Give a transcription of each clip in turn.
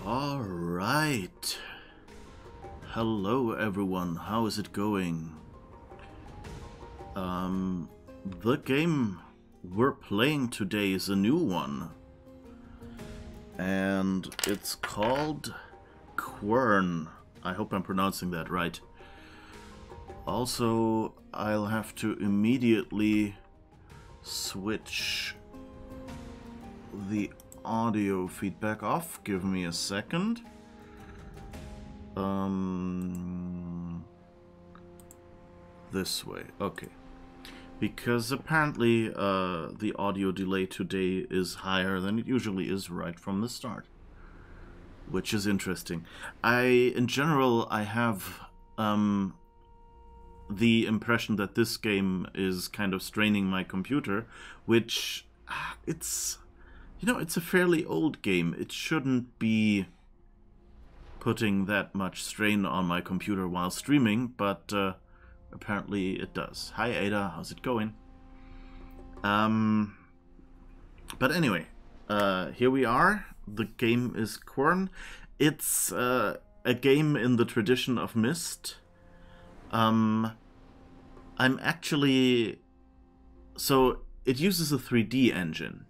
All right. Hello, everyone. How is it going? The game we're playing today is a new one. And it's called Quern. I hope I'm pronouncing that right. Also, I'll have to immediately switch the audio feedback off. Give me a second. This way. Okay. Because apparently the audio delay today is higher than it usually is right from the start. Which is interesting. In general, I have the impression that this game is kind of straining my computer, which it's a fairly old game. It shouldn't be putting that much strain on my computer while streaming, but apparently it does. Hi Ada, how's it going? But anyway, here we are. The game is Quern. It's a game in the tradition of Myst. I'm actually... So, it uses a 3D engine,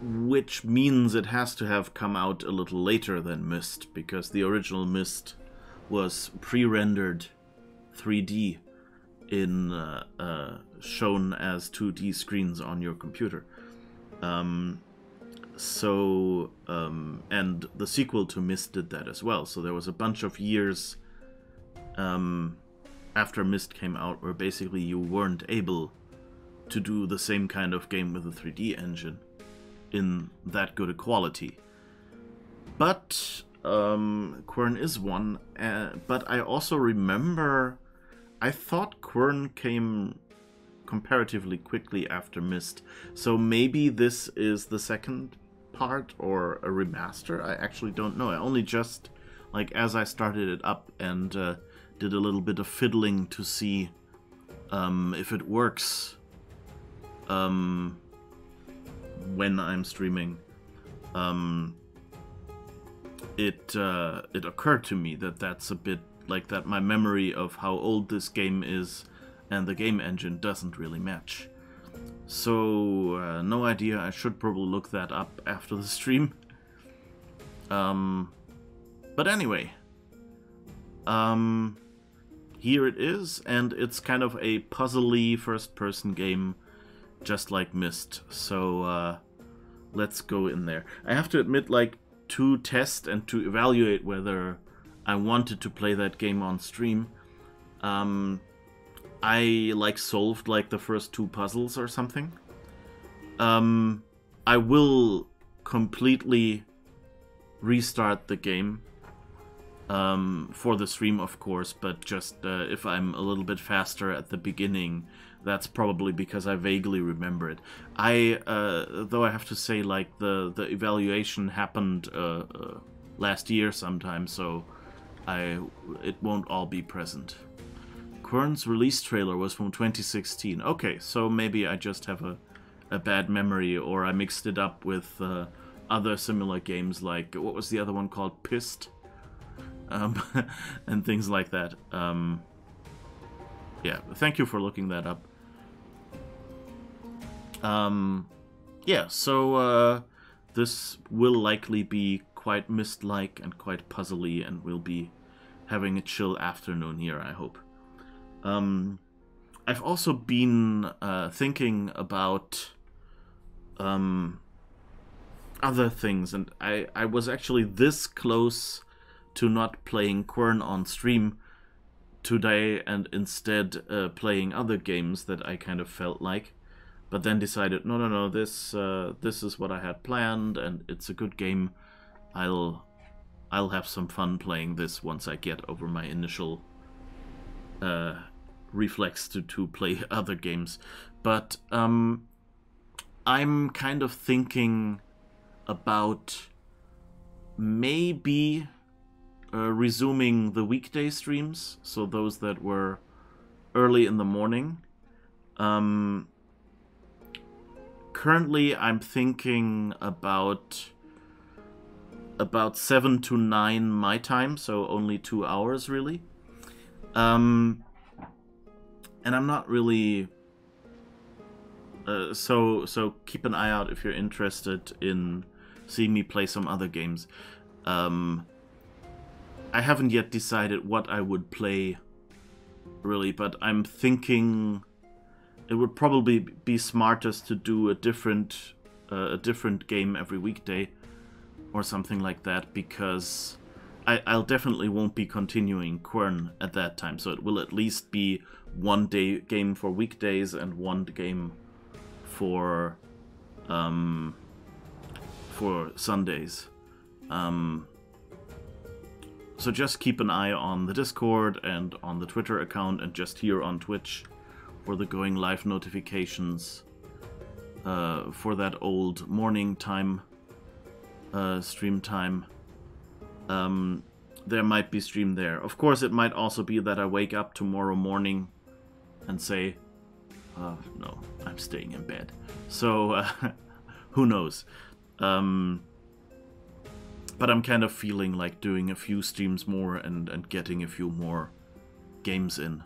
which means it has to have come out a little later than Myst, because the original Myst was pre-rendered 3D in shown as 2D screens on your computer. And the sequel to Myst did that as well. So there was a bunch of years after Myst came out where basically you weren't able to do the same kind of game with a 3D engine in that good a quality. But Quern is one, but I also remember I thought Quern came comparatively quickly after Myst, so maybe this is the second part or a remaster. I actually don't know. I only just, like, as I started it up and did a little bit of fiddling to see if it works when I'm streaming, it occurred to me that that's a bit like that. My memory of how old this game is and the game engine doesn't really match. So no idea. I should probably look that up after the stream. But anyway, here it is, and it's kind of a puzzly first-person game, just like Myst. So let's go in there. I have to admit, like, to test and to evaluate whether I wanted to play that game on stream, I solved like the first two puzzles or something. I will completely restart the game for the stream, of course, but just if I'm a little bit faster at the beginning, that's probably because I vaguely remember it. Though I have to say, like, the evaluation happened last year sometime, so it won't all be present. Quern's release trailer was from 2016. Okay, so maybe I just have a bad memory, or I mixed it up with other similar games, like, what was the other one called? Pissed? And things like that. Yeah, thank you for looking that up. Yeah, so this will likely be quite Myst-like and quite puzzly, and we'll be having a chill afternoon here, I hope. I've also been thinking about other things, and I was actually this close to not playing Quern on stream today and instead playing other games that I kind of felt like, but then decided no, this is what I had planned, and it's a good game. I'll have some fun playing this once I get over my initial reflex to play other games. But I'm kind of thinking about maybe resuming the weekday streams, so those that were early in the morning. Currently, I'm thinking about about 7 to 9 my time, so only 2 hours really. And I'm not really... So keep an eye out if you're interested in seeing me play some other games. I haven't yet decided what I would play, really, but I'm thinking it would probably be smartest to do a different game every weekday or something like that, because I'll definitely won't be continuing Quern at that time, so it will at least be one game for weekdays and one game for Sundays. So just keep an eye on the Discord and on the Twitter account and just here on Twitch for the going live notifications for that old morning time, stream time. There might be stream there. Of course, it might also be that I wake up tomorrow morning and say, no, I'm staying in bed. So, who knows? But I'm kind of feeling like doing a few streams more and getting a few more games in.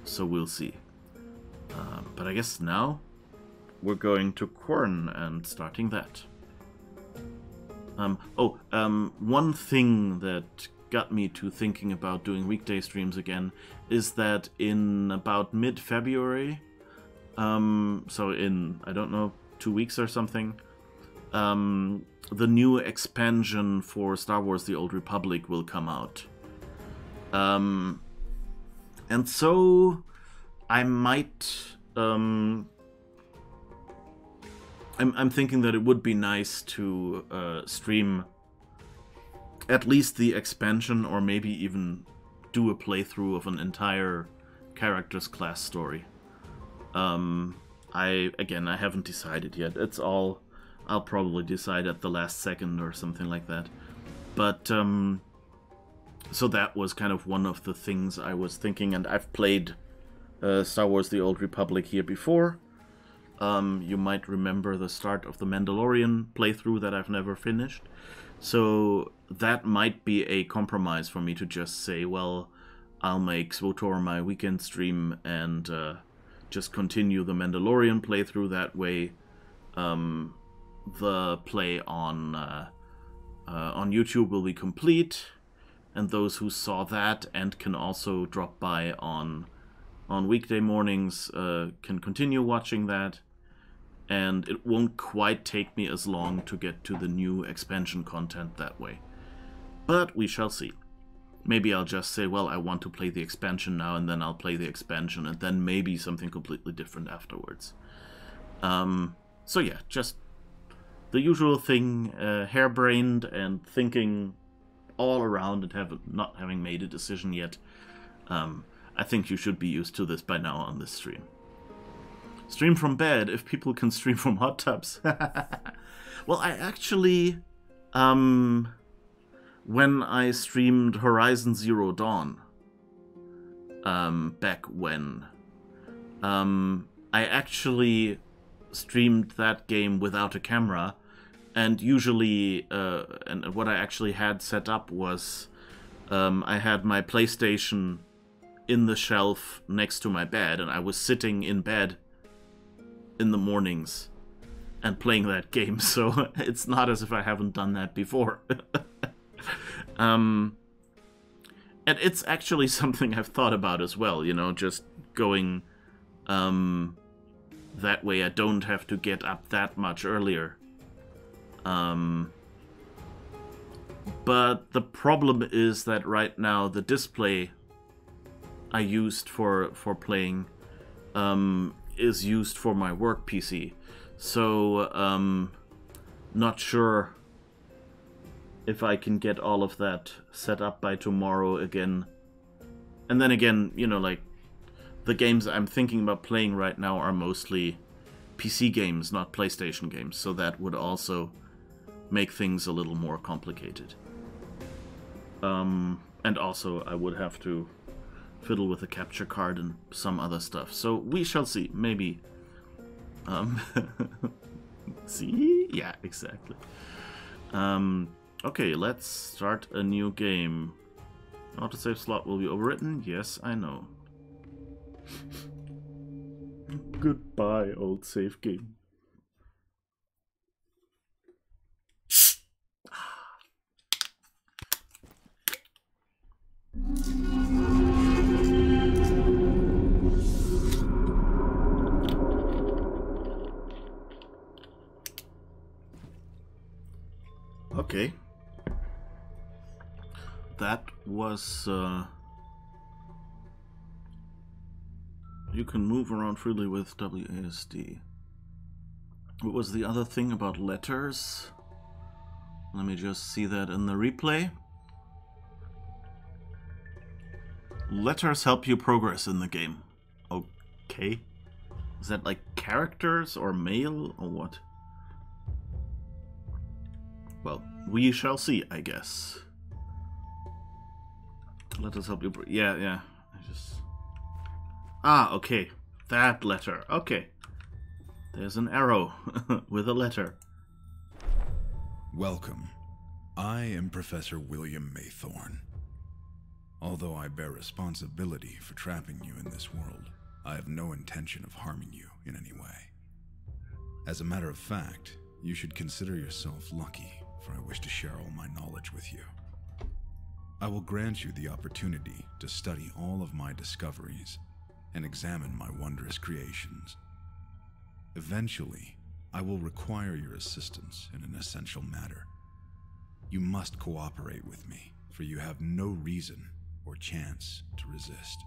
So we'll see. But I guess now we're going to Quern and starting that. One thing that got me to thinking about doing weekday streams again is that in about mid-February, so in, I don't know, 2 weeks or something, the new expansion for Star Wars The Old Republic will come out. And so I might... I'm thinking that it would be nice to stream at least the expansion, or maybe even do a playthrough of an entire character's class story. I haven't decided yet. It's all... I'll probably decide at the last second or something like that. But, so that was kind of one of the things I was thinking, and I've played Star Wars The Old Republic here before. You might remember the start of the Mandalorian playthrough that I've never finished. So that might be a compromise for me to just say, well, I'll make SWTOR my weekend stream and just continue the Mandalorian playthrough that way. The play on YouTube will be complete, and those who saw that and can also drop by on weekday mornings can continue watching that, and it won't quite take me as long to get to the new expansion content that way. But we shall see. Maybe I'll just say, well, I want to play the expansion now, and then I'll play the expansion, and then maybe something completely different afterwards. So yeah, just the usual thing, harebrained and thinking all around and not having made a decision yet. I think you should be used to this by now on this stream. Stream from bed, if people can stream from hot tubs. Well, I actually, when I streamed Horizon Zero Dawn, back when, I actually streamed that game without a camera, and usually, and what I actually had set up was, I had my PlayStation in the shelf next to my bed, and I was sitting in bed in the mornings and playing that game, so it's not as if I haven't done that before. And it's actually something I've thought about as well, you know, just going that way I don't have to get up that much earlier. But the problem is that right now the display I used for playing is used for my work PC. So, not sure if I can get all of that set up by tomorrow again. And then again, you know, like, the games I'm thinking about playing right now are mostly PC games, not PlayStation games, so that would also make things a little more complicated. And also, I would have to fiddle with a capture card and some other stuff. So we shall see. Maybe. See? Yeah, exactly. Okay, let's start a new game. Autosave slot will be overwritten. Yes, I know. Goodbye, old save game. Okay. That was, you can move around freely with WASD. What was the other thing about letters? Let me just see that in the replay. Letters help you progress in the game. Okay. Is that like characters or mail or what? Well, we shall see, I guess. Letters help you... Yeah. I just... Ah, okay. That letter. Okay. There's an arrow with a letter. Welcome. I am Professor William Maythorne. Although I bear responsibility for trapping you in this world, I have no intention of harming you in any way. As a matter of fact, you should consider yourself lucky, for I wish to share all my knowledge with you. I will grant you the opportunity to study all of my discoveries and examine my wondrous creations. Eventually, I will require your assistance in an essential matter. You must cooperate with me, for you have no reason or chance to resist.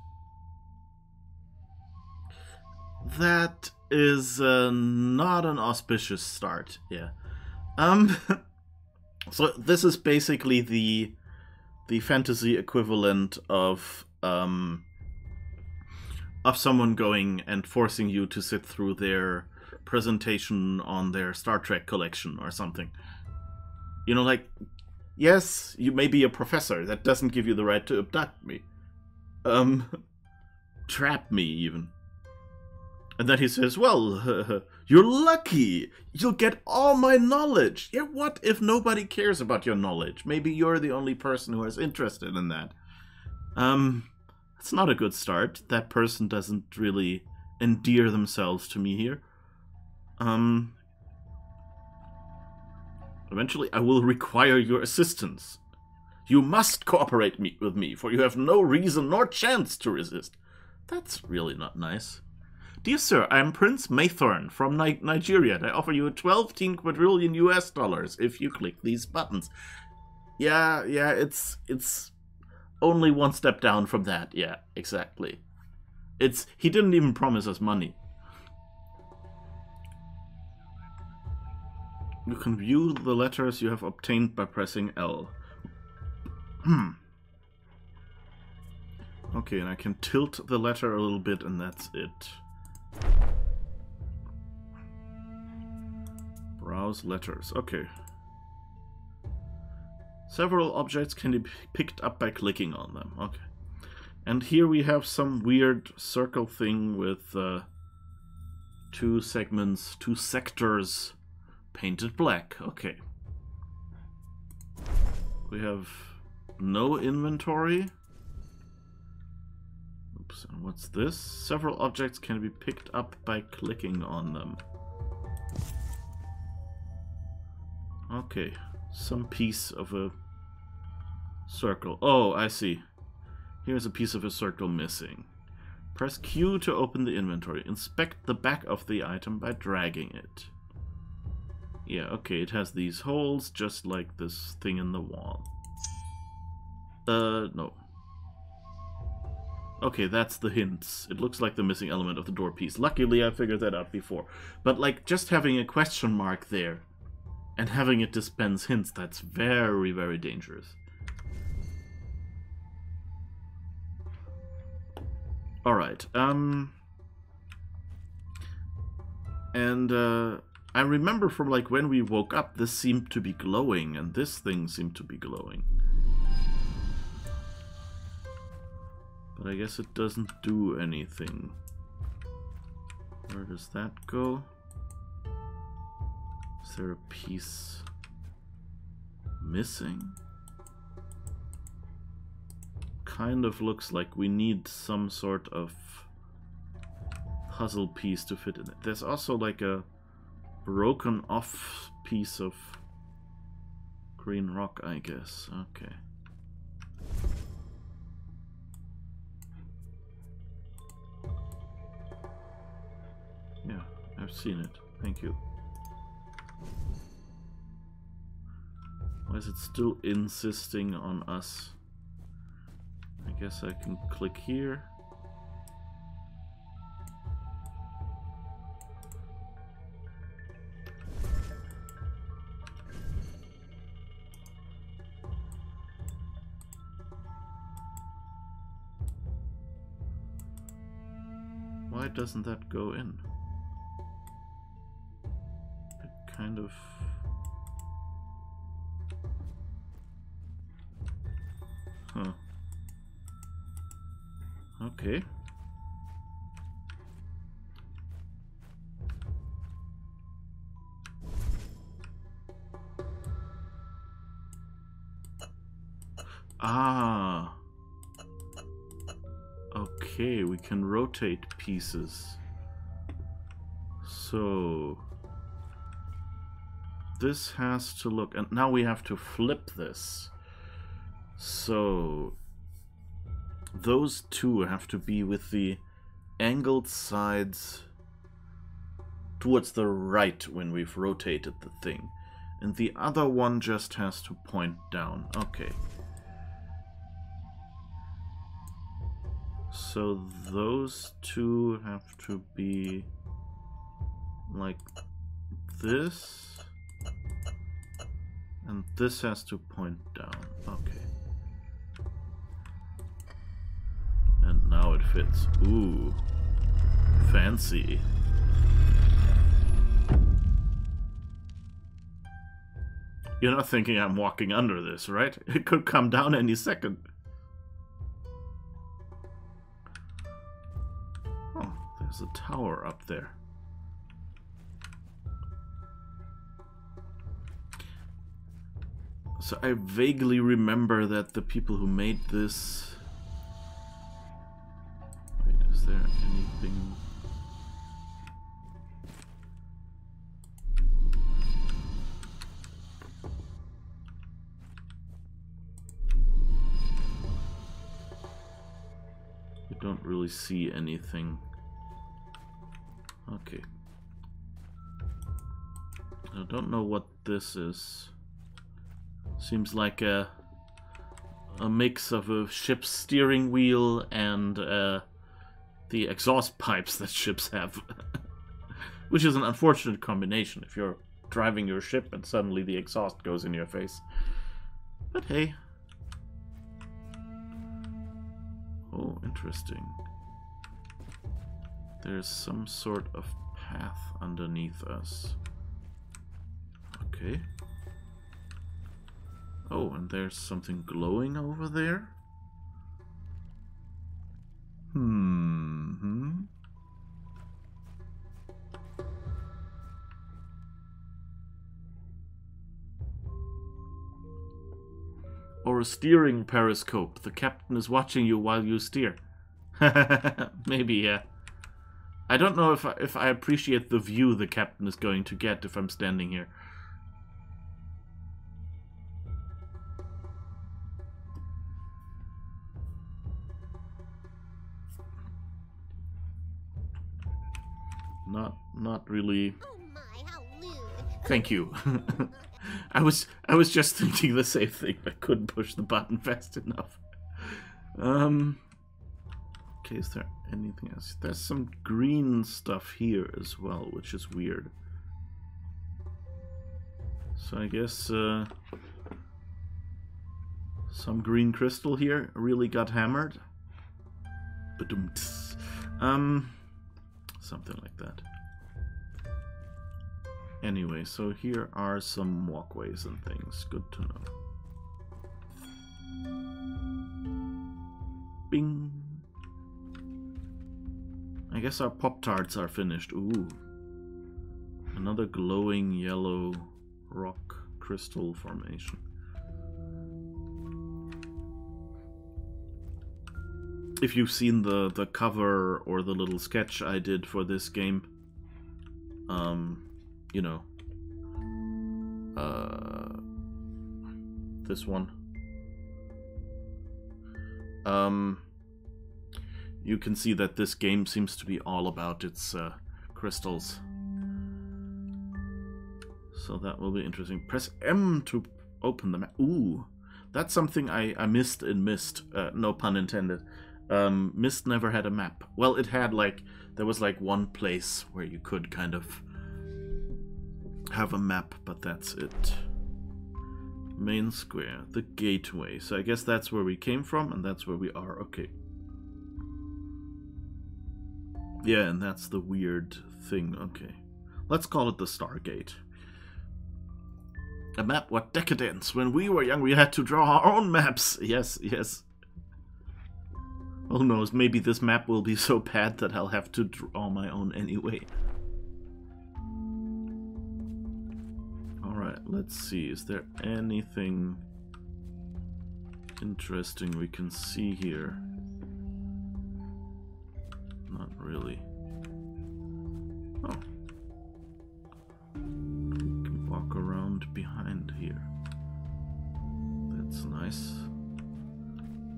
That is not an auspicious start, yeah. So this is basically the fantasy equivalent of someone going and forcing you to sit through their presentation on their Star Trek collection or something. You know, like, yes, you may be a professor. That doesn't give you the right to abduct me. Trap me, even. And then he says, well, you're lucky. You'll get all my knowledge. Yeah, what if nobody cares about your knowledge? Maybe you're the only person who is interested in that. It's not a good start. That person doesn't really endear themselves to me here. Eventually, I will require your assistance. You must cooperate with me, for you have no reason nor chance to resist. That's really not nice. Dear sir, I am Prince Maythorne from Nigeria, and I offer you 12 quadrillion US dollars if you click these buttons. Yeah, it's only one step down from that. Yeah, exactly. He didn't even promise us money. You can view the letters you have obtained by pressing L. Okay, and I can tilt the letter a little bit, and that's it. Browse letters. Okay. Several objects can be picked up by clicking on them. Okay. And here we have some weird circle thing with two segments, two sectors painted black. Okay. We have no inventory. Oops, and what's this? Several objects can be picked up by clicking on them. Okay, some piece of a circle. Oh, I see. Here's a piece of a circle missing. Press Q to open the inventory. Inspect the back of the item by dragging it. Yeah, okay, it has these holes just like this thing in the wall. No. Okay, that's the hints. It looks like the missing element of the door piece. Luckily, I figured that out before. But, like, just having a question mark there and having it dispense hints, that's very, very dangerous. Alright, I remember from, like, when we woke up, this seemed to be glowing, and this thing seemed to be glowing. But I guess it doesn't do anything. Where does that go? Is there a piece missing? Kind of looks like we need some sort of puzzle piece to fit in it. There's also like a broken off piece of green rock, I guess. Okay. Yeah, I've seen it. Thank you. Why is it still insisting on us? I guess I can click here. Why doesn't that go in? It kind of... Huh. Okay. Ah. Okay, we can rotate pieces. So this has to look, and now we have to flip this. So those two have to be with the angled sides towards the right when we've rotated the thing. And the other one just has to point down. Okay. So those two have to be like this. And this has to point down. Okay. And now it fits. Ooh. Fancy. You're not thinking I'm walking under this, right? It could come down any second. Oh, there's a tower up there. So I vaguely remember that the people who made this... Wait, is there anything... You don't really see anything. Okay. I don't know what this is. Seems like a mix of a ship's steering wheel and the exhaust pipes that ships have. Which is an unfortunate combination if you're driving your ship and suddenly the exhaust goes in your face. But hey. Oh, interesting. There's some sort of path underneath us. Okay. Oh, and there's something glowing over there? Or a steering periscope. The captain is watching you while you steer. Maybe, yeah. I don't know if I appreciate the view the captain is going to get if I'm standing here. Not really. Oh my, how lewd. Thank you. I was just thinking the same thing, but couldn't push the button fast enough. Okay, is there anything else? There's some green stuff here as well, which is weird. So I guess some green crystal here really got hammered. Something like that. Anyway, so here are some walkways and things. Good to know. Bing! I guess our Pop-Tarts are finished. Ooh. Another glowing yellow rock crystal formation. if you've seen the cover or the little sketch I did for this game, you know, this one, you can see that this game seems to be all about its crystals. So that will be interesting. Press M to open the map. Ooh, that's something I missed in Myst. No pun intended. Myst never had a map. Well, it had like, there was like one place where you could kind of have a map, but that's it. Main square, the gateway. So I guess that's where we came from, and that's where we are. Okay. Yeah, and that's the weird thing. Okay. Let's call it the Stargate. A map? What decadence! When we were young, we had to draw our own maps! Yes, yes. Who knows, maybe this map will be so bad that I'll have to draw my own anyway. Alright, let's see. Is there anything interesting we can see here? Not really. Oh. We can walk around behind here. That's nice.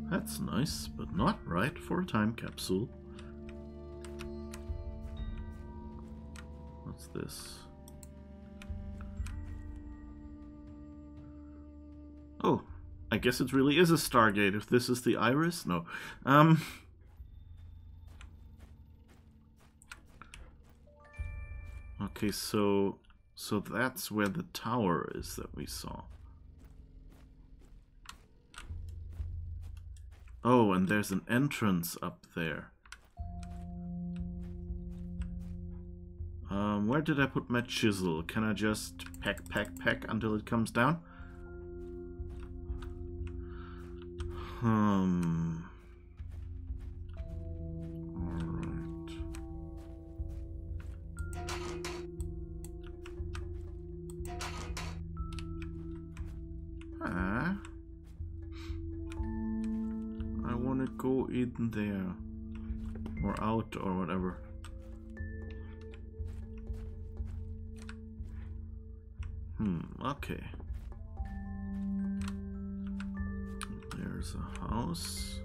That's nice, but not right for a time capsule. What's this? Oh, I guess it really is a Stargate if this is the iris? No. Okay, so that's where the tower is that we saw. Oh, and there's an entrance up there. Where did I put my chisel? Can I just peck until it comes down? Alright. I wanna go in there. Or out or whatever. Okay. There's a house.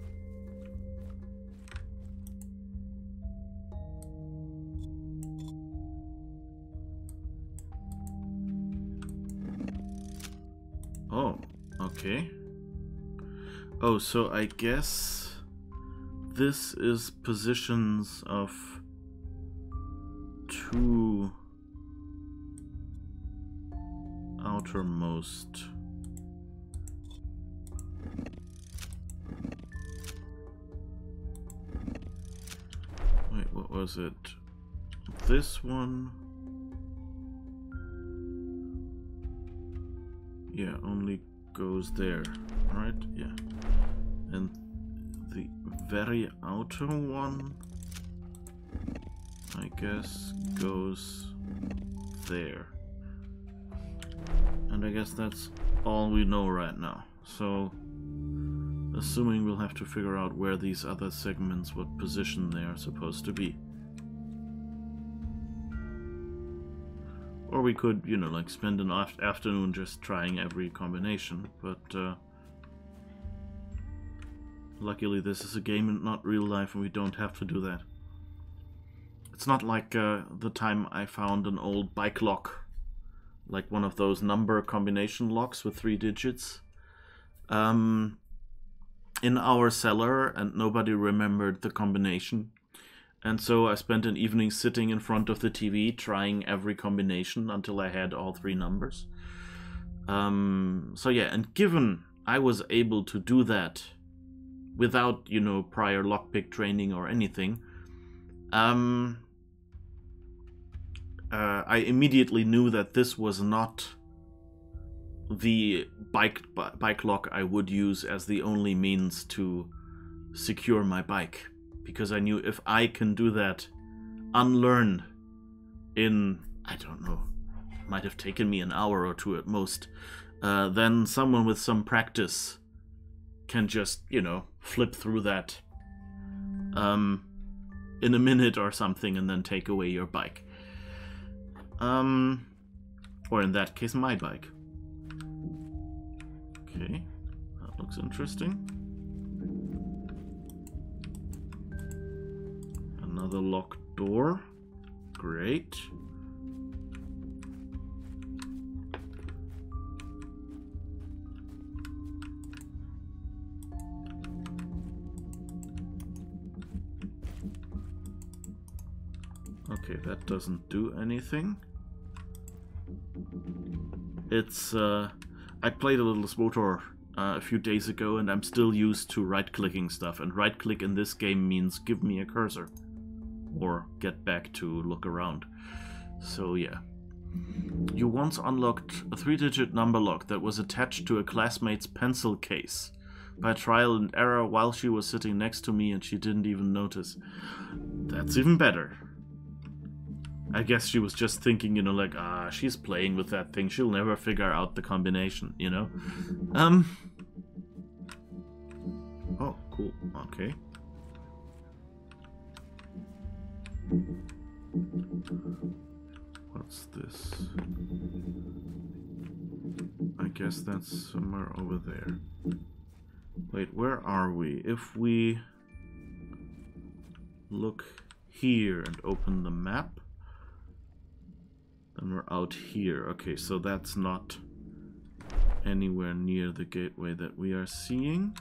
Oh, okay. Oh, so I guess this is positions of two outermost. Wait, what was it? This one? Yeah, only goes there, right? Yeah. And the very outer one, I guess, goes there. And I guess that's all we know right now. So, assuming we'll have to figure out where these other segments, what position they are supposed to be. Or we could, you know, like spend an afternoon just trying every combination, but luckily this is a game and not real life and we don't have to do that. It's not like the time I found an old bike lock, like one of those number combination locks with 3 digits, in our cellar, and nobody remembered the combination. And so I spent an evening sitting in front of the TV trying every combination until I had all 3 numbers. So yeah, and given I was able to do that without, you know, prior lockpick training or anything, I immediately knew that this was not the bike lock I would use as the only means to secure my bike. Because I knew if I can do that unlearned in, I don't know, might have taken me an hour or 2 at most, then someone with some practice can just, you know, flip through that in a minute or something, and then take away your bike. Or in that case, my bike. Okay, that looks interesting. Another locked door. Great. Okay, that doesn't do anything. It's, I played a little SWTOR a few days ago, and I'm still used to right-clicking stuff, and right-click in this game means give me a cursor. Or get back to look around. So yeah. You once unlocked a 3-digit number lock that was attached to a classmate's pencil case. By trial and error while she was sitting next to me and she didn't even notice. That's even better. I guess she was just thinking, you know, like, she's playing with that thing. She'll never figure out the combination, you know? Oh, cool. Okay. What's this? I guess that's somewhere over there. Wait, where are we? If we look here and open the map, then we're out here. Okay, so that's not anywhere near the gateway that we are seeing.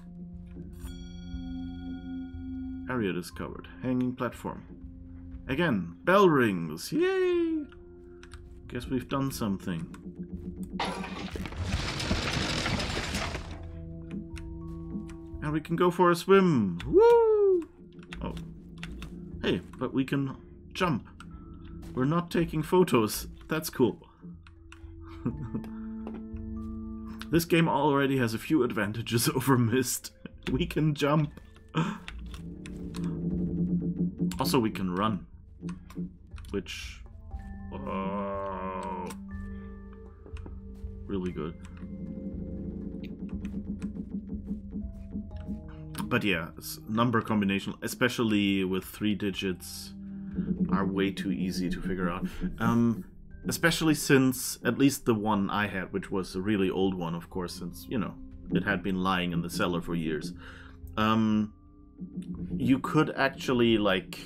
Area discovered. Hanging platform. Again, bell rings. Yay! Guess we've done something. And we can go for a swim. Woo! Oh. Hey, but we can jump. We're not taking photos. That's cool. This game already has a few advantages over Myst. We can jump. Also, we can run. Which... oh, really good. But yeah, number combination, especially with 3 digits, are way too easy to figure out. Especially since, at least the one I had, which was a really old one, of course, since, you know, it had been lying in the cellar for years. You could actually, like,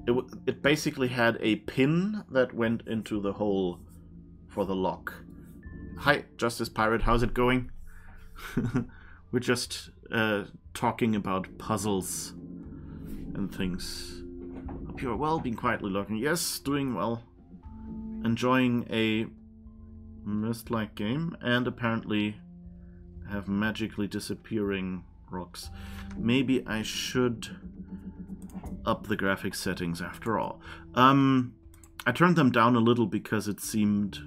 it basically had a pin that went into the hole for the lock. Hi, Justice Pirate, how's it going? We're just talking about puzzles and things. Hope you're well, been quietly looking. Yes, doing well. Enjoying a Myst-like game, and apparently have magically disappearing rocks. Maybe I should up the graphics settings after all. I turned them down a little because it seemed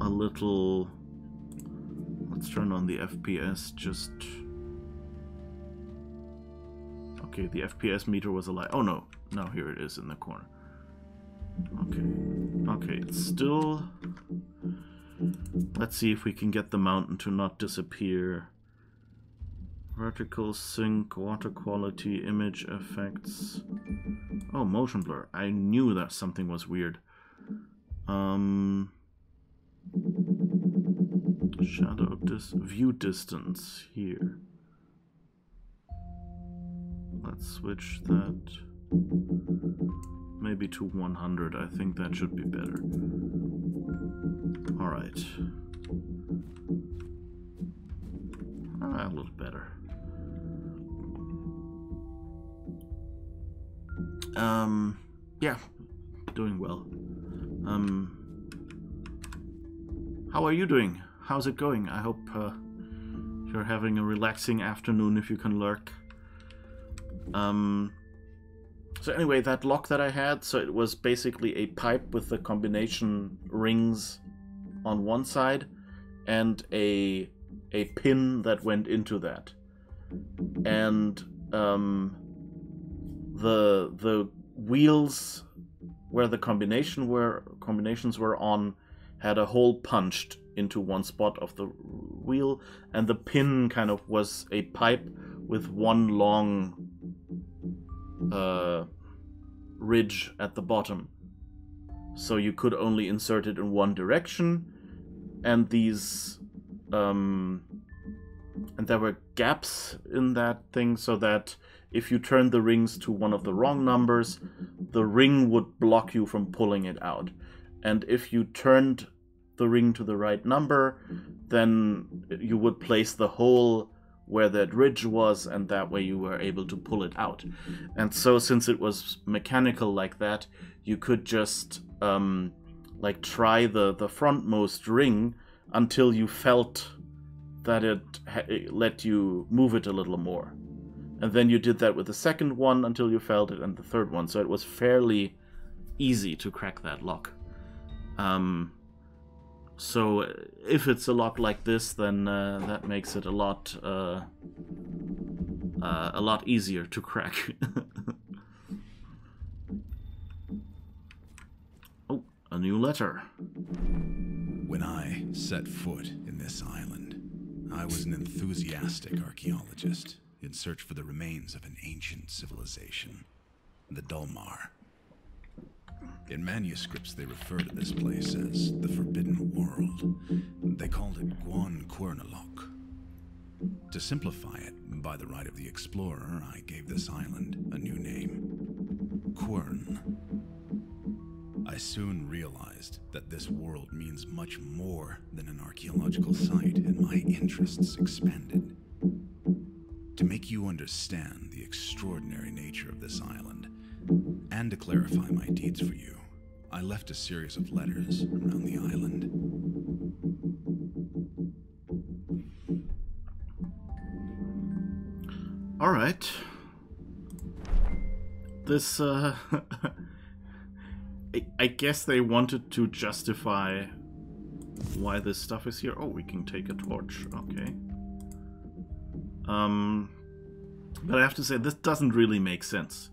a little... Let's turn on the FPS just... Okay, the FPS meter was a lie. Oh no, no, here it is in the corner. Okay, it's still... Let's see if we can get the mountain to not disappear. Vertical sync, water quality, image effects. Oh, motion blur. I knew that something was weird. Shadow view distance here. Let's switch that maybe to 100. I think that should be better. Alright. A little better. Yeah, doing well. How are you doing? How's it going? I hope you're having a relaxing afternoon if you can lurk. So anyway, that lock that I had, so it was basically a pipe with the combination rings on one side and a pin that went into that. And the wheels where the combinations were on had a hole punched into one spot of the wheel, and the pin kind of was a pipe with one long ridge at the bottom. So you could only insert it in one direction, and these and there were gaps in that thing so that if you turned the rings to one of the wrong numbers, the ring would block you from pulling it out. And if you turned the ring to the right number, then you would place the hole where that ridge was, and that way you were able to pull it out. And so since it was mechanical like that, you could just like try the frontmost ring until you felt that it let you move it a little more. And then you did that with the second one until you felt it, and the third one. So it was fairly easy to crack that lock. So if it's a lock like this, then that makes it a lot easier to crack. Oh, a new letter. When I set foot in this island, I was an enthusiastic archaeologist in search for the remains of an ancient civilization, the Dulmar. In manuscripts, they refer to this place as the Forbidden World. They called it Quern. To simplify it, by the right of the explorer, I gave this island a new name, Quern. I soon realized that this world means much more than an archaeological site, and my interests expanded. To make you understand the extraordinary nature of this island, and to clarify my deeds for you, I left a series of letters around the island. All right. This, I guess they wanted to justify why this stuff is here. Oh, we can take a torch. Okay. But I have to say, this doesn't really make sense.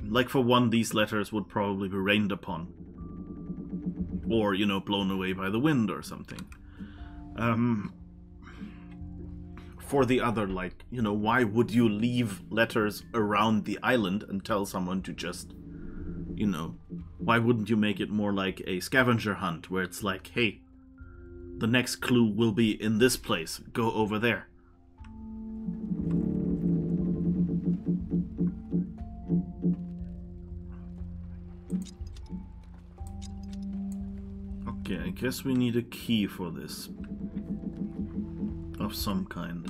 Like, for one, these letters would probably be rained upon. Or, you know, blown away by the wind or something. For the other, like, you know, why would you leave letters around the island and tell someone to just, you know, why wouldn't you make it more like a scavenger hunt, where it's like, hey, the next clue will be in this place, go over there. Okay, I guess we need a key for this. Of some kind.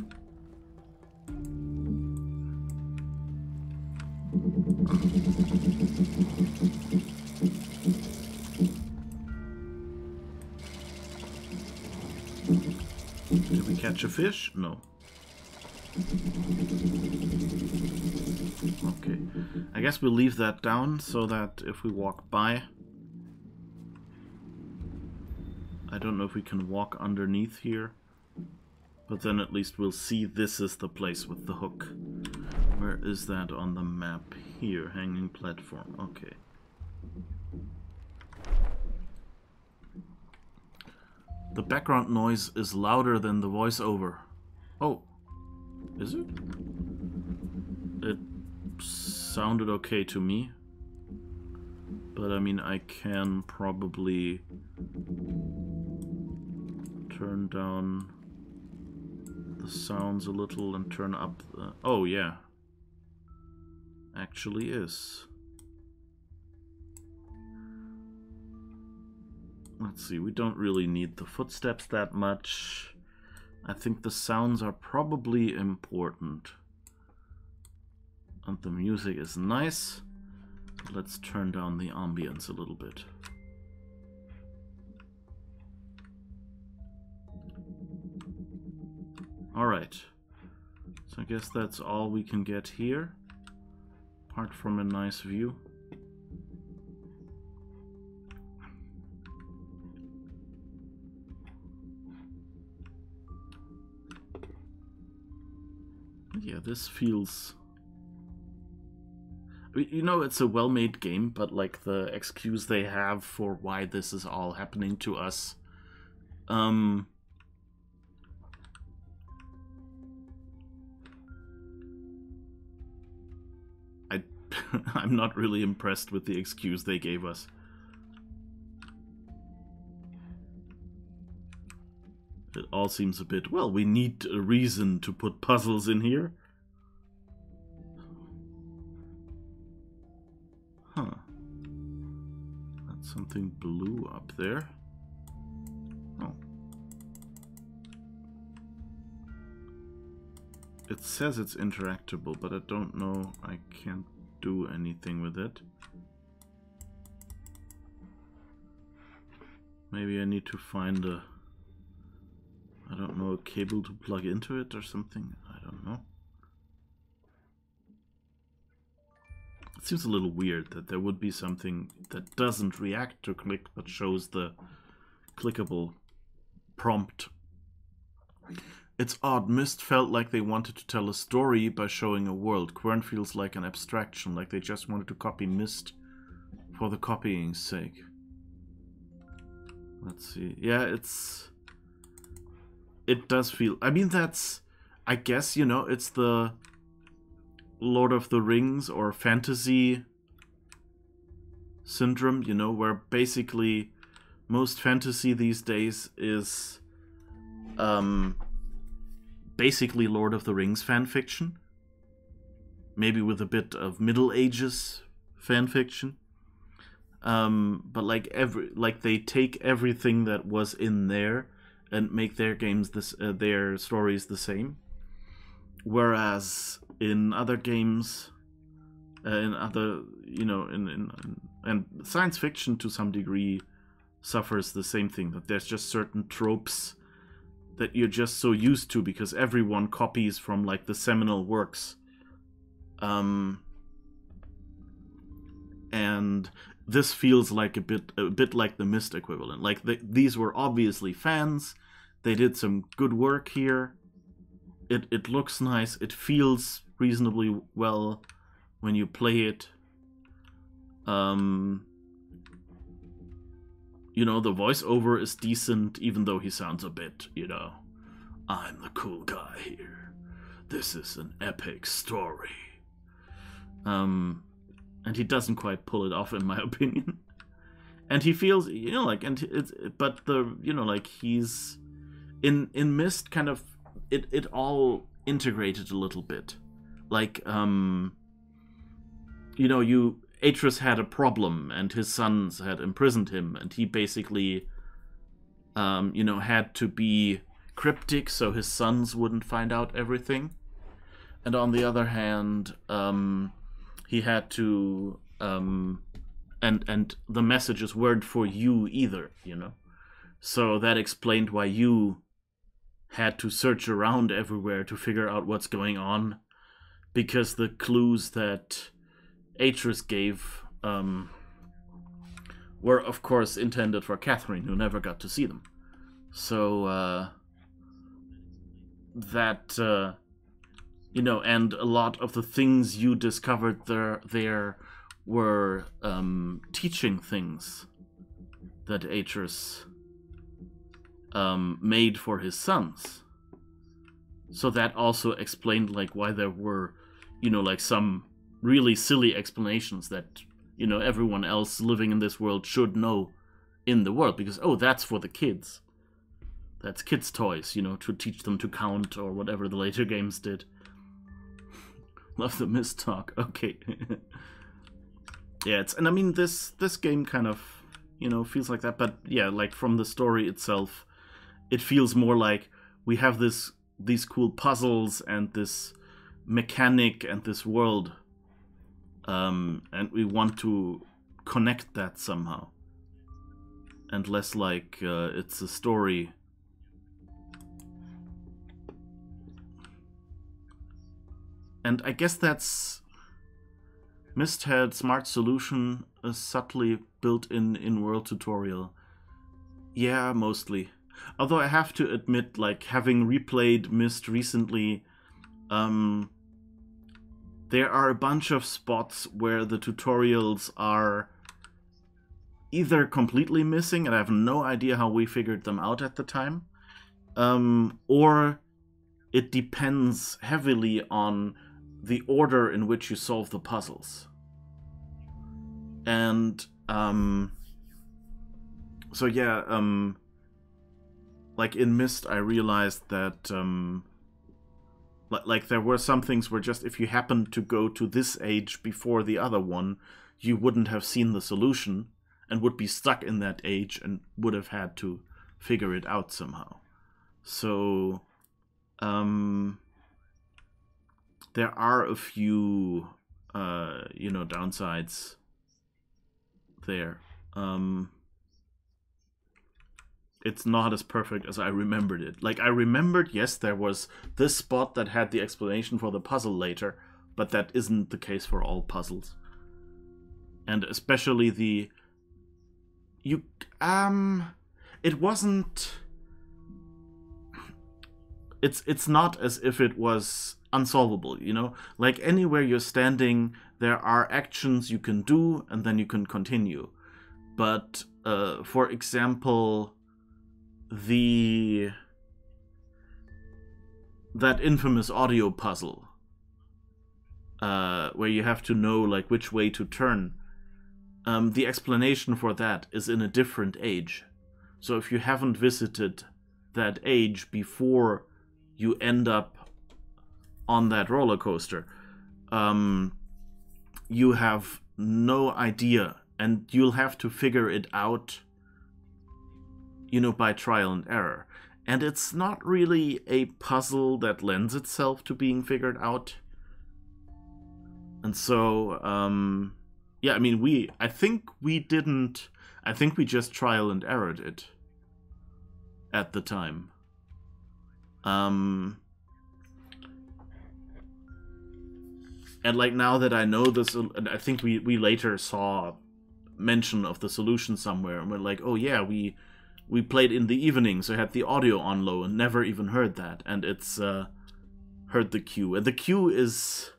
Did we catch a fish? No. Okay. I guess we'll leave that down so that if we walk by... I don't know if we can walk underneath here. But then at least we'll see this is the place with the hook. Where is that on the map? Here, hanging platform. Okay. The background noise is louder than the voiceover. Oh. Is it? It sounded okay to me. But I mean, I can probably turn down the sounds a little and turn up the... Oh, yeah. Actually is. Let's see, we don't really need the footsteps that much. I think the sounds are probably important. And the music is nice. Let's turn down the ambience a little bit. Alright, so I guess that's all we can get here, apart from a nice view. Yeah, this feels... You know, it's a well-made game, but like the excuse they have for why this is all happening to us I'm not really impressed with the excuse they gave us. It all seems a bit, well, we need a reason to put puzzles in here. Huh. That's something blue up there. Oh. It says it's interactable, but I don't know, I can't do anything with it. Maybe I need to find a, I don't know, a cable to plug into it or something. I don't know. It seems a little weird that there would be something that doesn't react to click but shows the clickable prompt. It's odd. Myst felt like they wanted to tell a story by showing a world. Quern feels like an abstraction, like they just wanted to copy Myst for the copying's sake. Let's see. Yeah, it does feel... I mean, that's... I guess, you know, it's the Lord of the Rings or fantasy syndrome, you know, where basically most fantasy these days is basically Lord of the Rings fanfiction. Maybe with a bit of Middle Ages fanfiction. But like they take everything that was in there and make their games their stories the same. Whereas in other games, in other, you know, and science fiction to some degree suffers the same thing, that there's just certain tropes that you're just so used to because everyone copies from like the seminal works. And this feels like a bit like the Myst equivalent. Like these were obviously fans. They did some good work here. It looks nice. It feels reasonably well when you play it. You know, the voiceover is decent, even though he sounds a bit, you know, I'm the cool guy here. This is an epic story. And he doesn't quite pull it off, in my opinion. And he feels, you know, like, and it's, but the, you know, like he's in Myst kind of, it all integrated a little bit. Like, you know, Atreus had a problem and his sons had imprisoned him, and he basically, you know, had to be cryptic so his sons wouldn't find out everything. And on the other hand, he had to, and the messages weren't for you either, you know. So that explained why you had to search around everywhere to figure out what's going on, because the clues that Atreus gave were, of course, intended for Catherine, who never got to see them. So, you know, and a lot of the things you discovered there were teaching things that Atreus made for his sons. So that also explained, like, why there were, you know, like, some really silly explanations that, you know, everyone else living in this world should know in the world, because, oh, that's for the kids. That's kids' toys, you know, to teach them to count or whatever the later games did. Love the Myst talk. Okay. Yeah, and I mean, this game kind of, you know, feels like that, but yeah, like from the story itself, it feels more like we have these cool puzzles and this mechanic and this world, and we want to connect that somehow, and less like it's a story. And I guess that's Myst had smart solution, a subtly built-in in-world tutorial. Yeah, mostly. Although I have to admit, like, having replayed Myst recently, there are a bunch of spots where the tutorials are either completely missing, and I have no idea how we figured them out at the time, or it depends heavily on the order in which you solve the puzzles. And so yeah, like in Myst, I realized that like there were some things where just if you happened to go to this age before the other one, you wouldn't have seen the solution and would be stuck in that age and would have had to figure it out somehow. So there are a few downsides there. It's not as perfect as I remembered it. Like, I remembered, yes, there was this spot that had the explanation for the puzzle later, but that isn't the case for all puzzles. And especially it wasn't... It's not as if it was unsolvable, you know? Like, anywhere you're standing, there are actions you can do, and then you can continue. But, for example... that infamous audio puzzle where you have to know like which way to turn, the explanation for that is in a different age. So if you haven't visited that age before you end up on that roller coaster, you have no idea, and you'll have to figure it out, you know, by trial and error. And it's not really a puzzle that lends itself to being figured out. And so, yeah, I mean, I think we just trial and errored it at the time. And like now that I know this, and I think we later saw mention of the solution somewhere, and we're like, oh yeah, we played in the evening, so I had the audio on low and never even heard that. And it's heard the cue. And the cue is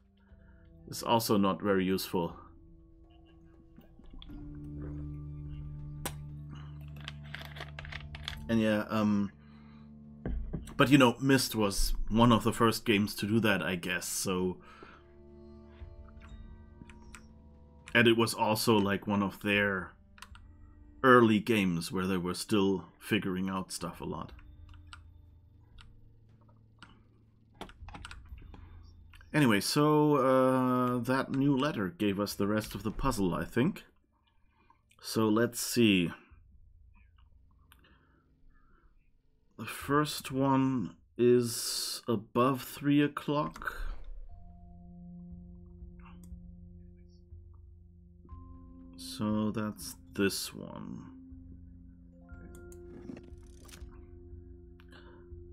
also not very useful. And yeah, but you know, Myst was one of the first games to do that, I guess, so... And it was also like one of their early games where they were still figuring out stuff a lot. Anyway, so that new letter gave us the rest of the puzzle, I think. So let's see. The first one is above 3 o'clock. So that's this one.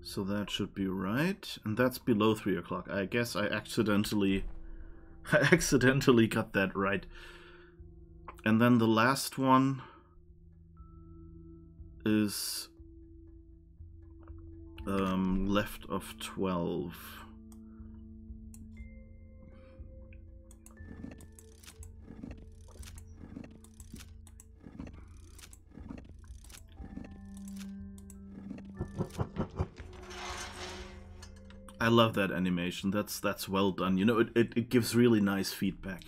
So that should be right. And that's below 3 o'clock. I guess I accidentally got that right. And then the last one is left of 12. I love that animation. That's well done. You know, it gives really nice feedback.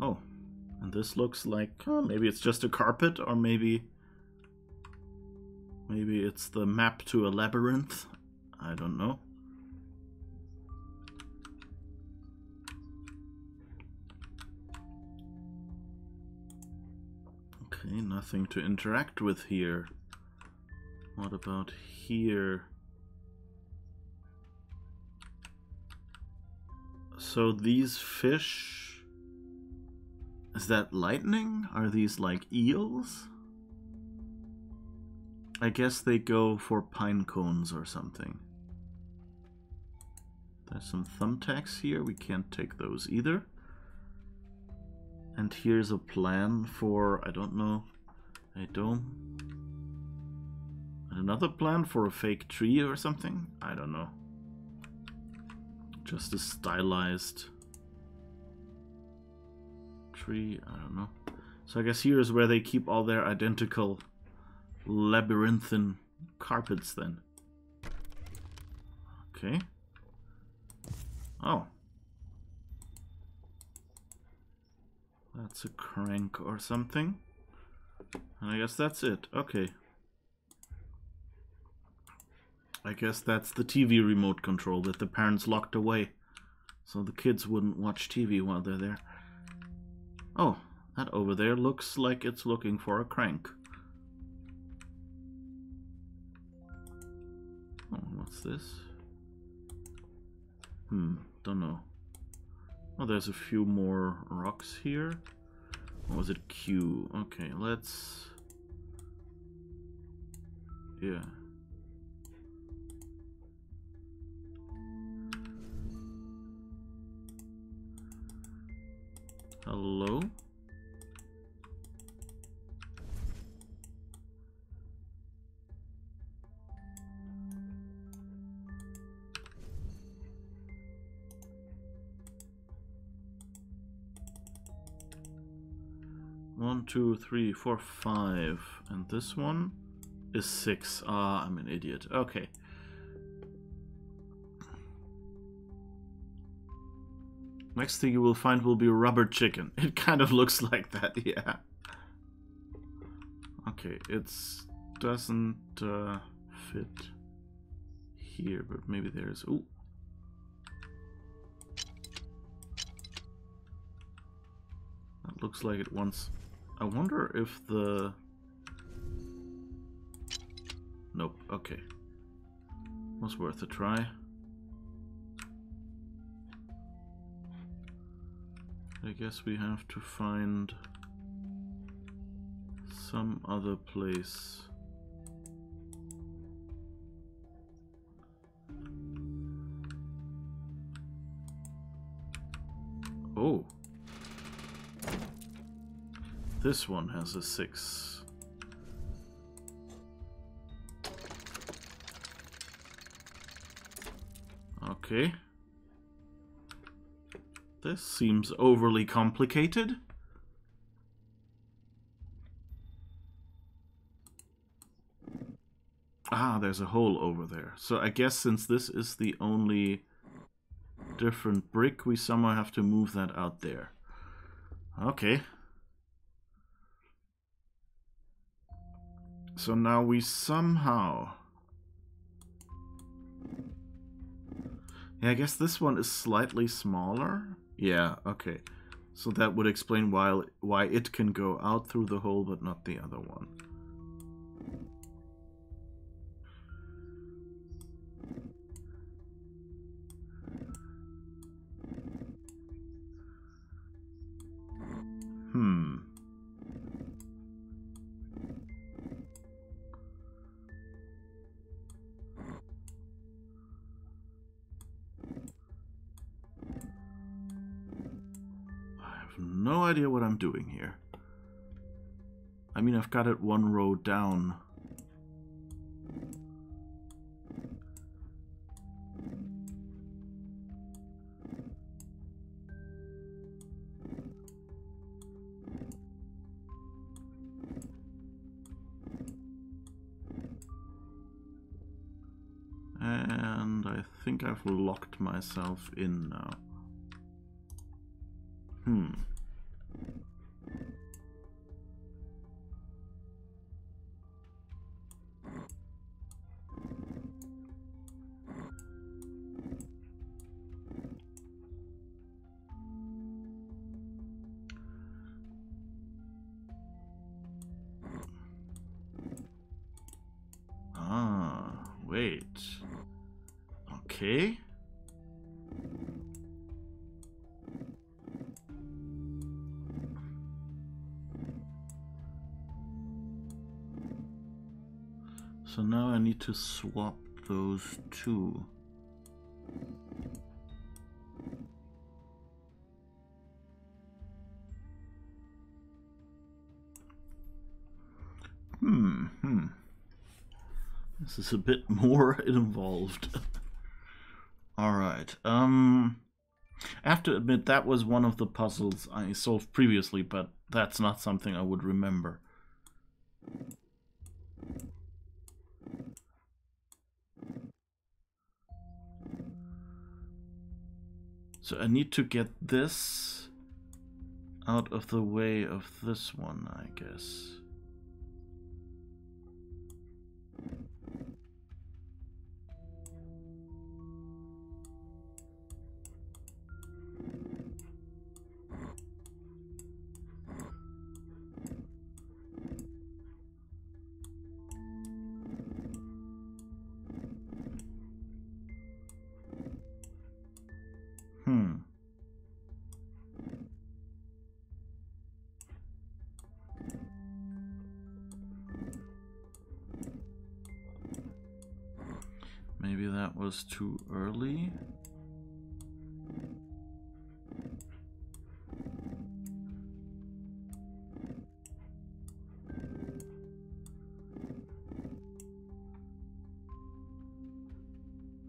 Oh, and this looks like maybe it's just a carpet, or maybe it's the map to a labyrinth. I don't know. Okay, nothing to interact with here. What about here? So these fish... Is that lightning? Are these like eels? I guess they go for pine cones or something. There's some thumbtacks here. We can't take those either. And here's a plan for, I don't know, a dome. And another plan for a fake tree or something? I don't know. Just a stylized tree, I don't know. So I guess here is where they keep all their identical labyrinthine carpets then. Okay. Oh. That's a crank or something. And I guess that's it. Okay. I guess that's the TV remote control that the parents locked away, so the kids wouldn't watch TV while they're there. Oh, that over there looks like it's looking for a crank. Oh, what's this? Don't know. Oh, there's a few more rocks here. Or was it Q? Okay, let's... Yeah. Hello? One, two, three, four, 5. And this one is 6. Ah, I'm an idiot. Okay. Next thing you will find will be a rubber chicken. It kind of looks like that, yeah. Okay, it doesn't fit here, but maybe there's... Ooh. That looks like it wants... I wonder if the... Nope, okay. Was worth a try. I guess we have to find some other place. Oh. This one has a 6. Okay. This seems overly complicated. Ah, there's a hole over there. So I guess since this is the only different brick, we somehow have to move that out there. Okay. So now we somehow... Yeah, I guess this one is slightly smaller. Yeah, okay. So that would explain why it can go out through the hole, but not the other one. No idea what I'm doing here. I mean, I've got it one row down. And I think I've locked myself in now. Wait. Okay. So now I need to swap those two. This is a bit more involved. All right. I have to admit that was one of the puzzles I solved previously, but that's not something I would remember. So I need to get this out of the way of this one, I guess. Maybe that was too early.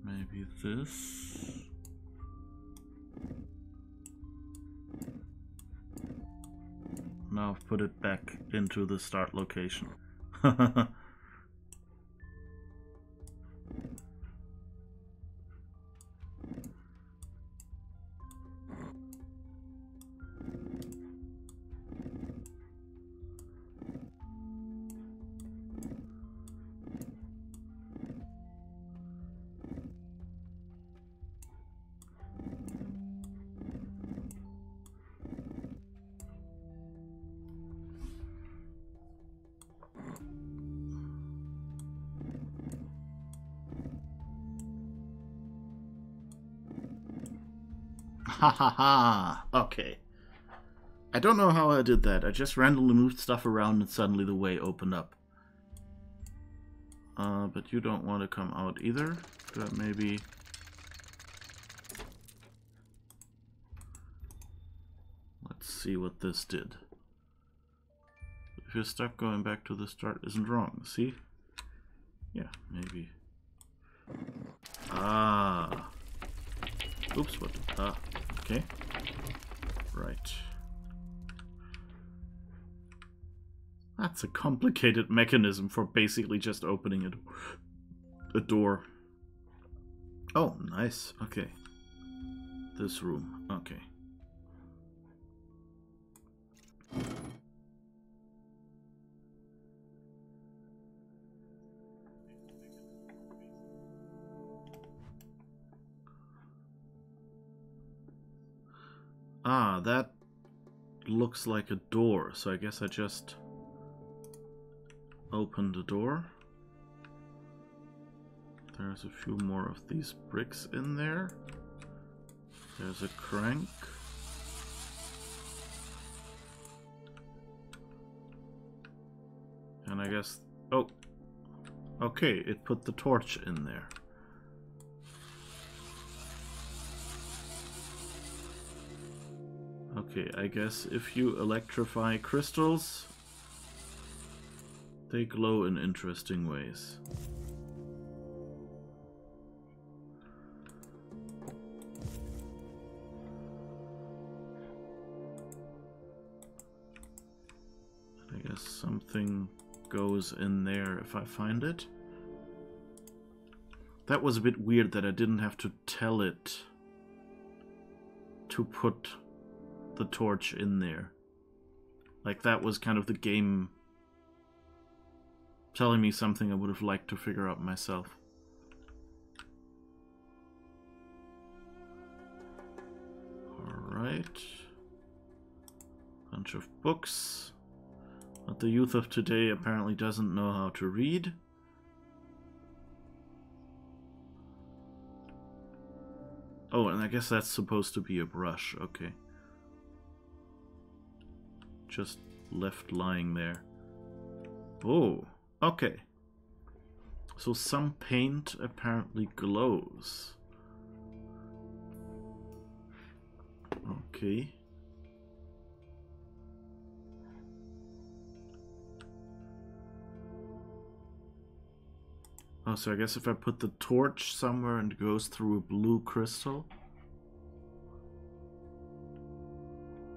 Maybe this. Now I've put it back into the start location. Ha ha ha! Okay. I don't know how I did that. I just randomly moved stuff around and suddenly the way opened up. But you don't want to come out either. But maybe... Let's see what this did. If you're stuck, going back to the start isn't wrong. See? Yeah, maybe. Ah. Oops, what? Ah, okay. Right. That's a complicated mechanism for basically just opening a door. Oh, nice. Okay. This room. Okay. Ah, that looks like a door, so I guess I just open the door. There's a few more of these bricks in there. There's a crank. And I guess... Oh! Okay, it put the torch in there. Okay, I guess if you electrify crystals, they glow in interesting ways. I guess something goes in there if I find it. That was a bit weird that I didn't have to tell it to put the torch in there. Like, that was kind of the game telling me something I would have liked to figure out myself. Alright. Bunch of books. But the youth of today apparently doesn't know how to read. Oh, and I guess that's supposed to be a brush. Okay. Just left lying there. Oh, okay. So some paint apparently glows. Okay. Oh, so I guess if I put the torch somewhere and it goes through a blue crystal.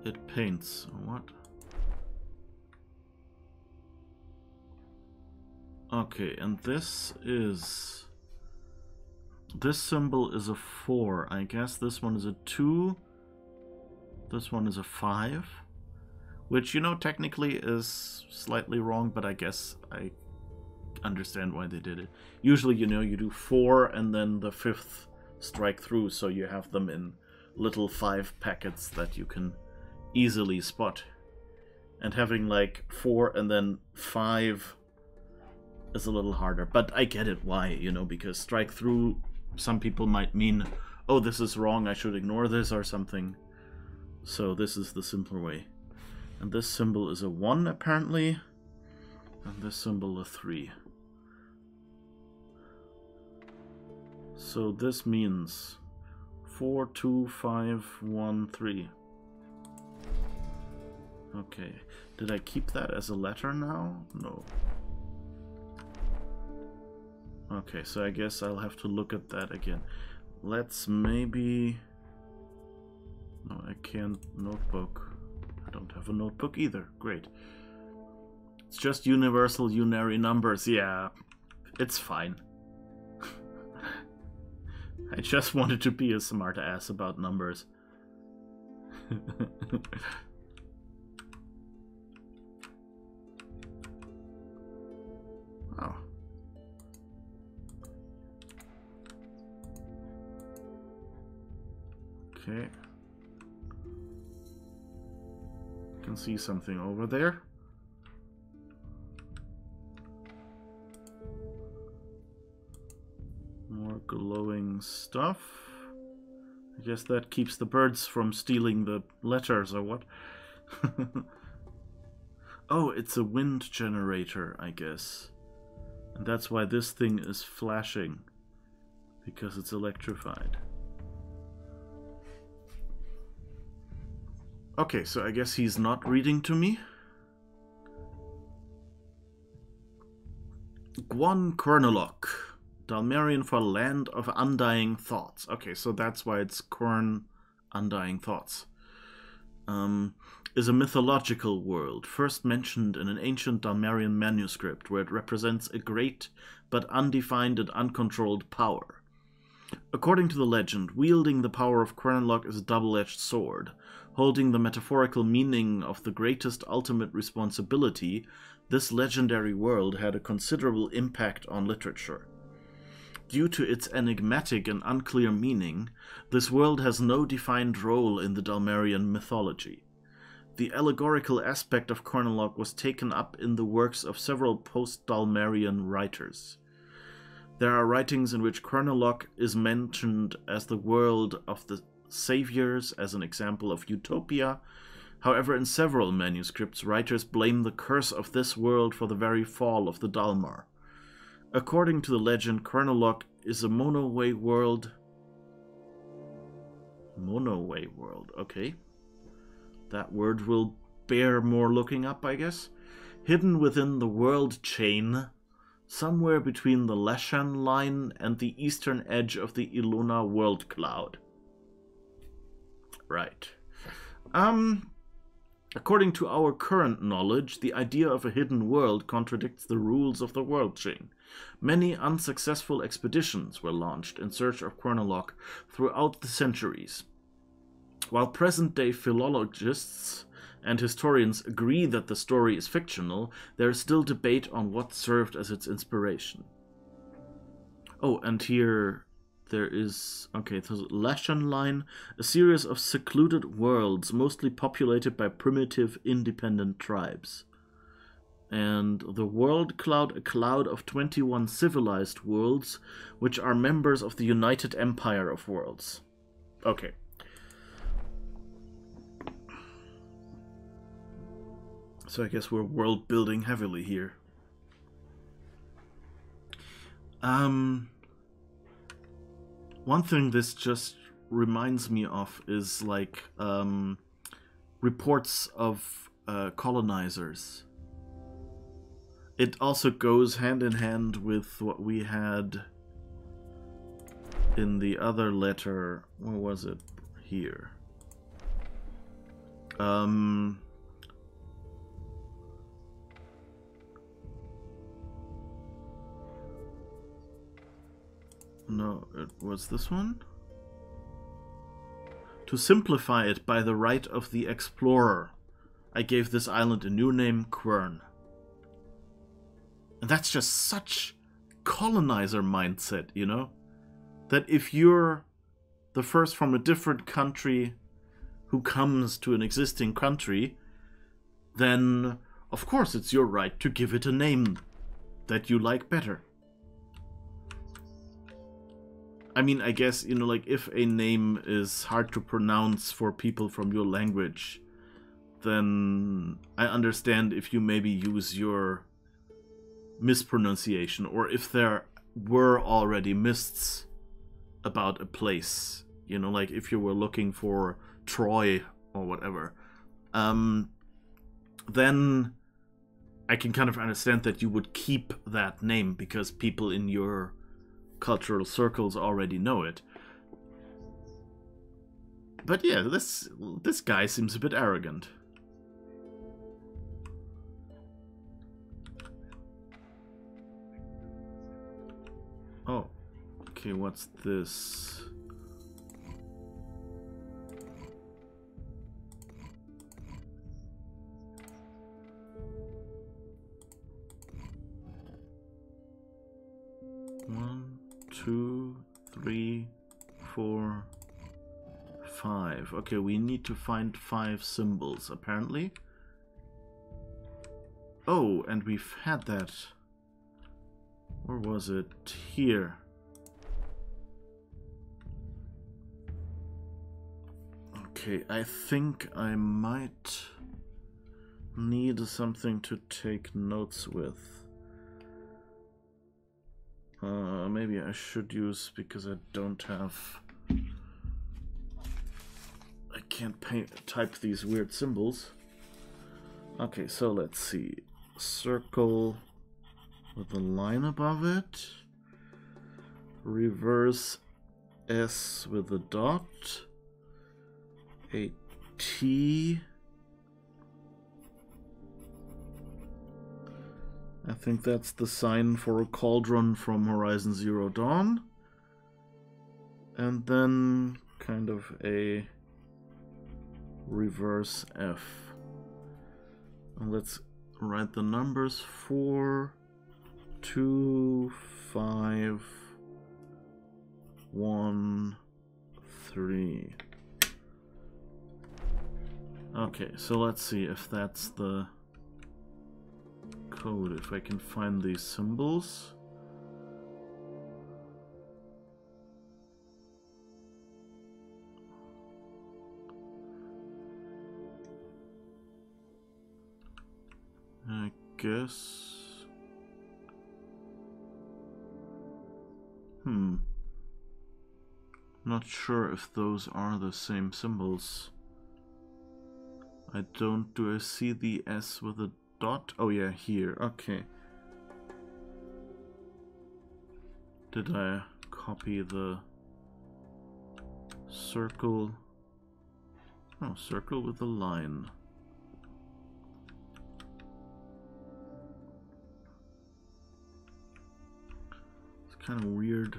It paints. What? Okay, and this symbol is a 4. I guess this one is a 2. This one is a 5. Which, you know, technically is slightly wrong, but I guess I understand why they did it. Usually, you know, you do 4 and then the 5th strike through, so you have them in little 5 packets that you can easily spot. And having like 4 and then 5 is a little harder, but I get it why, you know, because strike through, some people might mean, oh, this is wrong, I should ignore this or something. So this is the simpler way. And this symbol is a 1 apparently, and this symbol a 3. So this means 4, 2, 5, 1, 3. Okay, did I keep that as a letter now? No. Okay, so I guess I'll have to look at that again. Let's maybe... No, I can't notebook. I don't have a notebook either. Great. It's just universal unary numbers. Yeah, it's fine. I just wanted to be a smart ass about numbers. Oh. Okay. Can see something over there. More glowing stuff. I guess that keeps the birds from stealing the letters, or what? Oh, it's a wind generator, I guess. And that's why this thing is flashing. Because it's electrified. Okay, so I guess he's not reading to me. Quern, Dalmarian for Land of Undying Thoughts. Okay, so that's why it's Quern, Undying Thoughts. Is a mythological world, first mentioned in an ancient Dalmarian manuscript, where it represents a great but undefined and uncontrolled power. According to the legend, wielding the power of Quernlock is a double-edged sword. Holding the metaphorical meaning of the greatest ultimate responsibility, this legendary world had a considerable impact on literature. Due to its enigmatic and unclear meaning, this world has no defined role in the Dalmarian mythology. The allegorical aspect of Quernlock was taken up in the works of several post-Dalmarian writers. There are writings in which Quernlock is mentioned as the world of the saviors, as an example of utopia. However, in several manuscripts, writers blame the curse of this world for the very fall of the Dalmar. According to the legend, Quernlock is a monoway world. Monoway world, okay. That word will bear more looking up, I guess. Hidden within the world chain, somewhere between the Leshan line and the eastern edge of the Ilona world cloud. Right. According to our current knowledge, the idea of a hidden world contradicts the rules of the world chain. Many unsuccessful expeditions were launched in search of Quernlock throughout the centuries. While present-day philologists and historians agree that the story is fictional, there is still debate on what served as its inspiration. Oh, and here there is, okay, the Leshan line, a series of secluded worlds mostly populated by primitive, independent tribes. And the world cloud, a cloud of 21 civilized worlds, which are members of the United Empire of Worlds. Okay. So I guess we're world building heavily here. One thing this just reminds me of is like reports of colonizers. It also goes hand in hand with what we had in the other letter. Where was it? Here. Um... No, it was this one? To simplify it by the right of the explorer, I gave this island a new name, Quern. And that's just such colonizer mindset, you know? That if you're the first from a different country who comes to an existing country, then of course it's your right to give it a name that you like better. I mean, I guess, you know, like, if a name is hard to pronounce for people from your language, then I understand if you maybe use your mispronunciation, or if there were already myths about a place, you know, like if you were looking for Troy or whatever, then I can kind of understand that you would keep that name because people in your cultural circles already know it. But yeah, this guy seems a bit arrogant. Oh, okay, what's this? One, 2, 3, 4, 5. Okay, we need to find 5 symbols, apparently. Oh, and we've had that. Or was it here? Okay, I think I might need something to take notes with. Maybe I should use, because I don't have... I can't type these weird symbols. Okay, so let's see. Circle with a line above it. Reverse S with a dot. A T. I think that's the sign for a cauldron from Horizon Zero Dawn. And then kind of a reverse F. And let's write the numbers 4, 2, 5, 1, 3. Okay, so let's see if that's the code, if I can find these symbols. I guess... Not sure if those are the same symbols. Do I see the S with a dot? Oh yeah, here, okay. Did I copy the circle? Oh, circle with a line. It's kind of weird.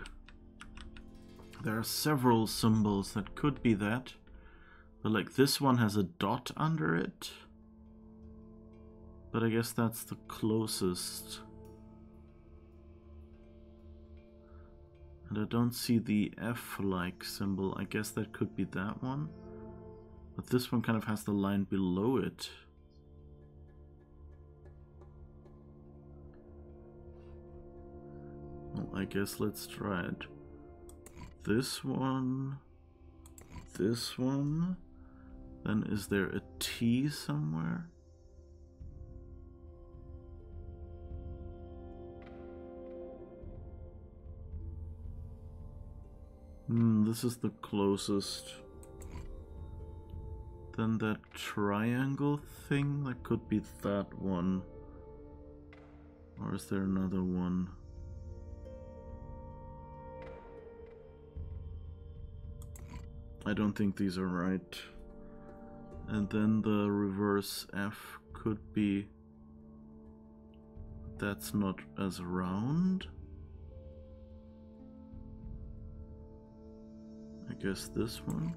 There are several symbols that could be that. But like this one has a dot under it. But I guess that's the closest. And I don't see the F-like symbol. I guess that could be that one. But this one kind of has the line below it. Well, I guess let's try it. This one. This one. Then is there a T somewhere? This is the closest. Then that triangle thing, that could be that one. Or is there another one? I don't think these are right. And then the reverse F could be... That's not as round. I guess this one?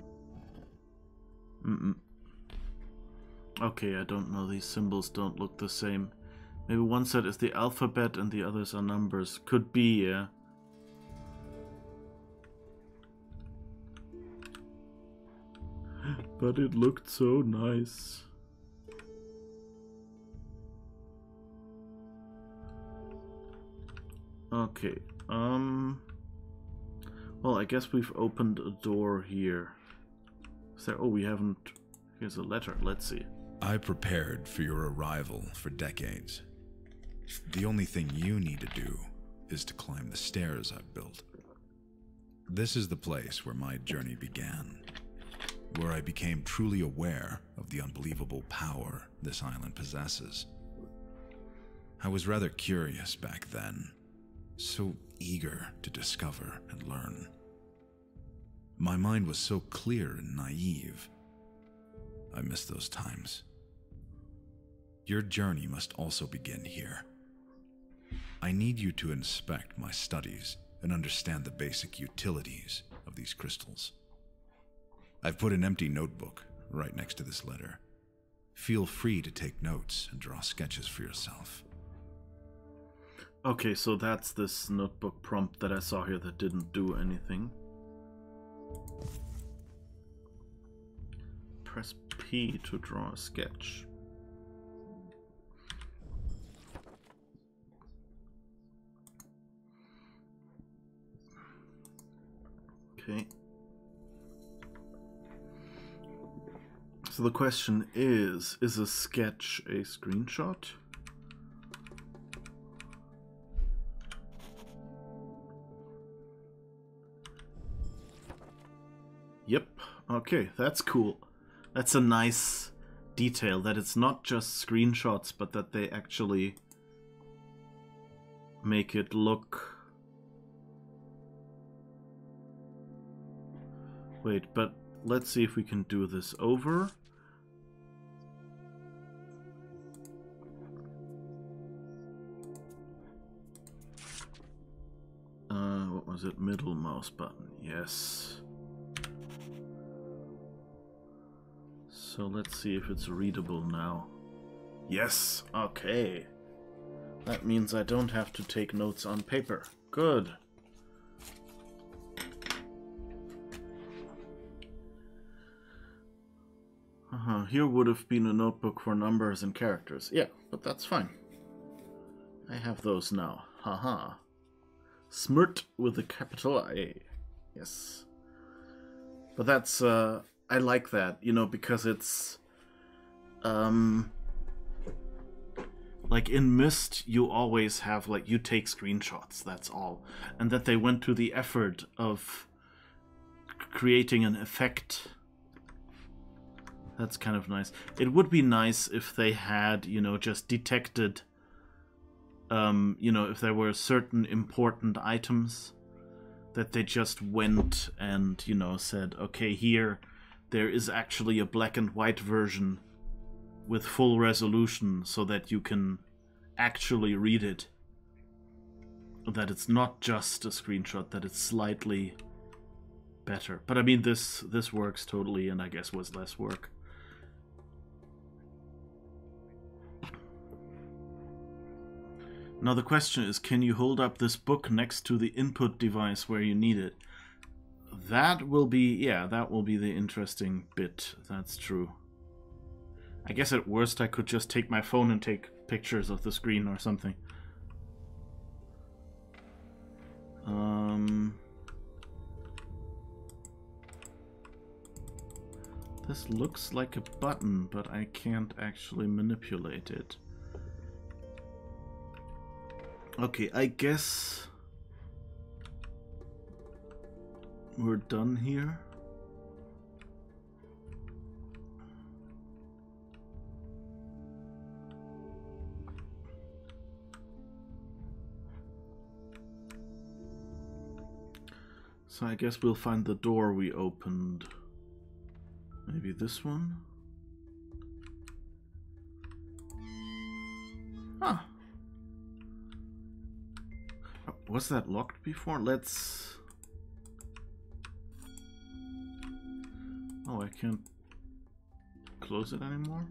Okay, I don't know. These symbols don't look the same. Maybe one set is the alphabet and the others are numbers. Could be, yeah. But it looked so nice. Okay, well, I guess we've opened a door here. Is there... Oh, we haven't... Here's a letter, let's see. I prepared for your arrival for decades. The only thing you need to do is to climb the stairs I've built. This is the place where my journey began, where I became truly aware of the unbelievable power this island possesses. I was rather curious back then, so eager to discover and learn. My mind was so clear and naive. I miss those times. Your journey must also begin here. I need you to inspect my studies and understand the basic utilities of these crystals. I've put an empty notebook right next to this letter. Feel free to take notes and draw sketches for yourself. Okay, so that's this notebook prompt that I saw here that didn't do anything. Press P to draw a sketch. Okay. So the question is a sketch a screenshot? Yep. Okay, that's cool. That's a nice detail, that it's not just screenshots, but that they actually make it look... Wait, but let's see if we can do this over. What was it? Middle mouse button. Yes. So let's see if it's readable now. Yes, okay. That means I don't have to take notes on paper. Good. Here would have been a notebook for numbers and characters. Yeah, but that's fine. I have those now. Haha. Smirt with a capital A. Yes. But that's, I like that, you know, because it's, like in Myst, you always have, like, you take screenshots, that's all. And that they went to the effort of creating an effect. That's kind of nice. It would be nice if they had, you know, just detected, you know, if there were certain important items that they just went and, you know, said, okay, here there is actually a black and white version with full resolution so that you can actually read it. That it's not just a screenshot, that it's slightly better. But I mean, this works totally, and I guess was less work. Now the question is, can you hold up this book next to the input device where you need it? That will be, yeah, that will be the interesting bit. That's true. I guess at worst I could just take my phone and take pictures of the screen or something. This looks like a button, but I can't actually manipulate it. Okay, I guess we're done here. So I guess we'll find the door we opened. Maybe this one? Huh. Was that locked before? Let's... Oh, I can't close it anymore?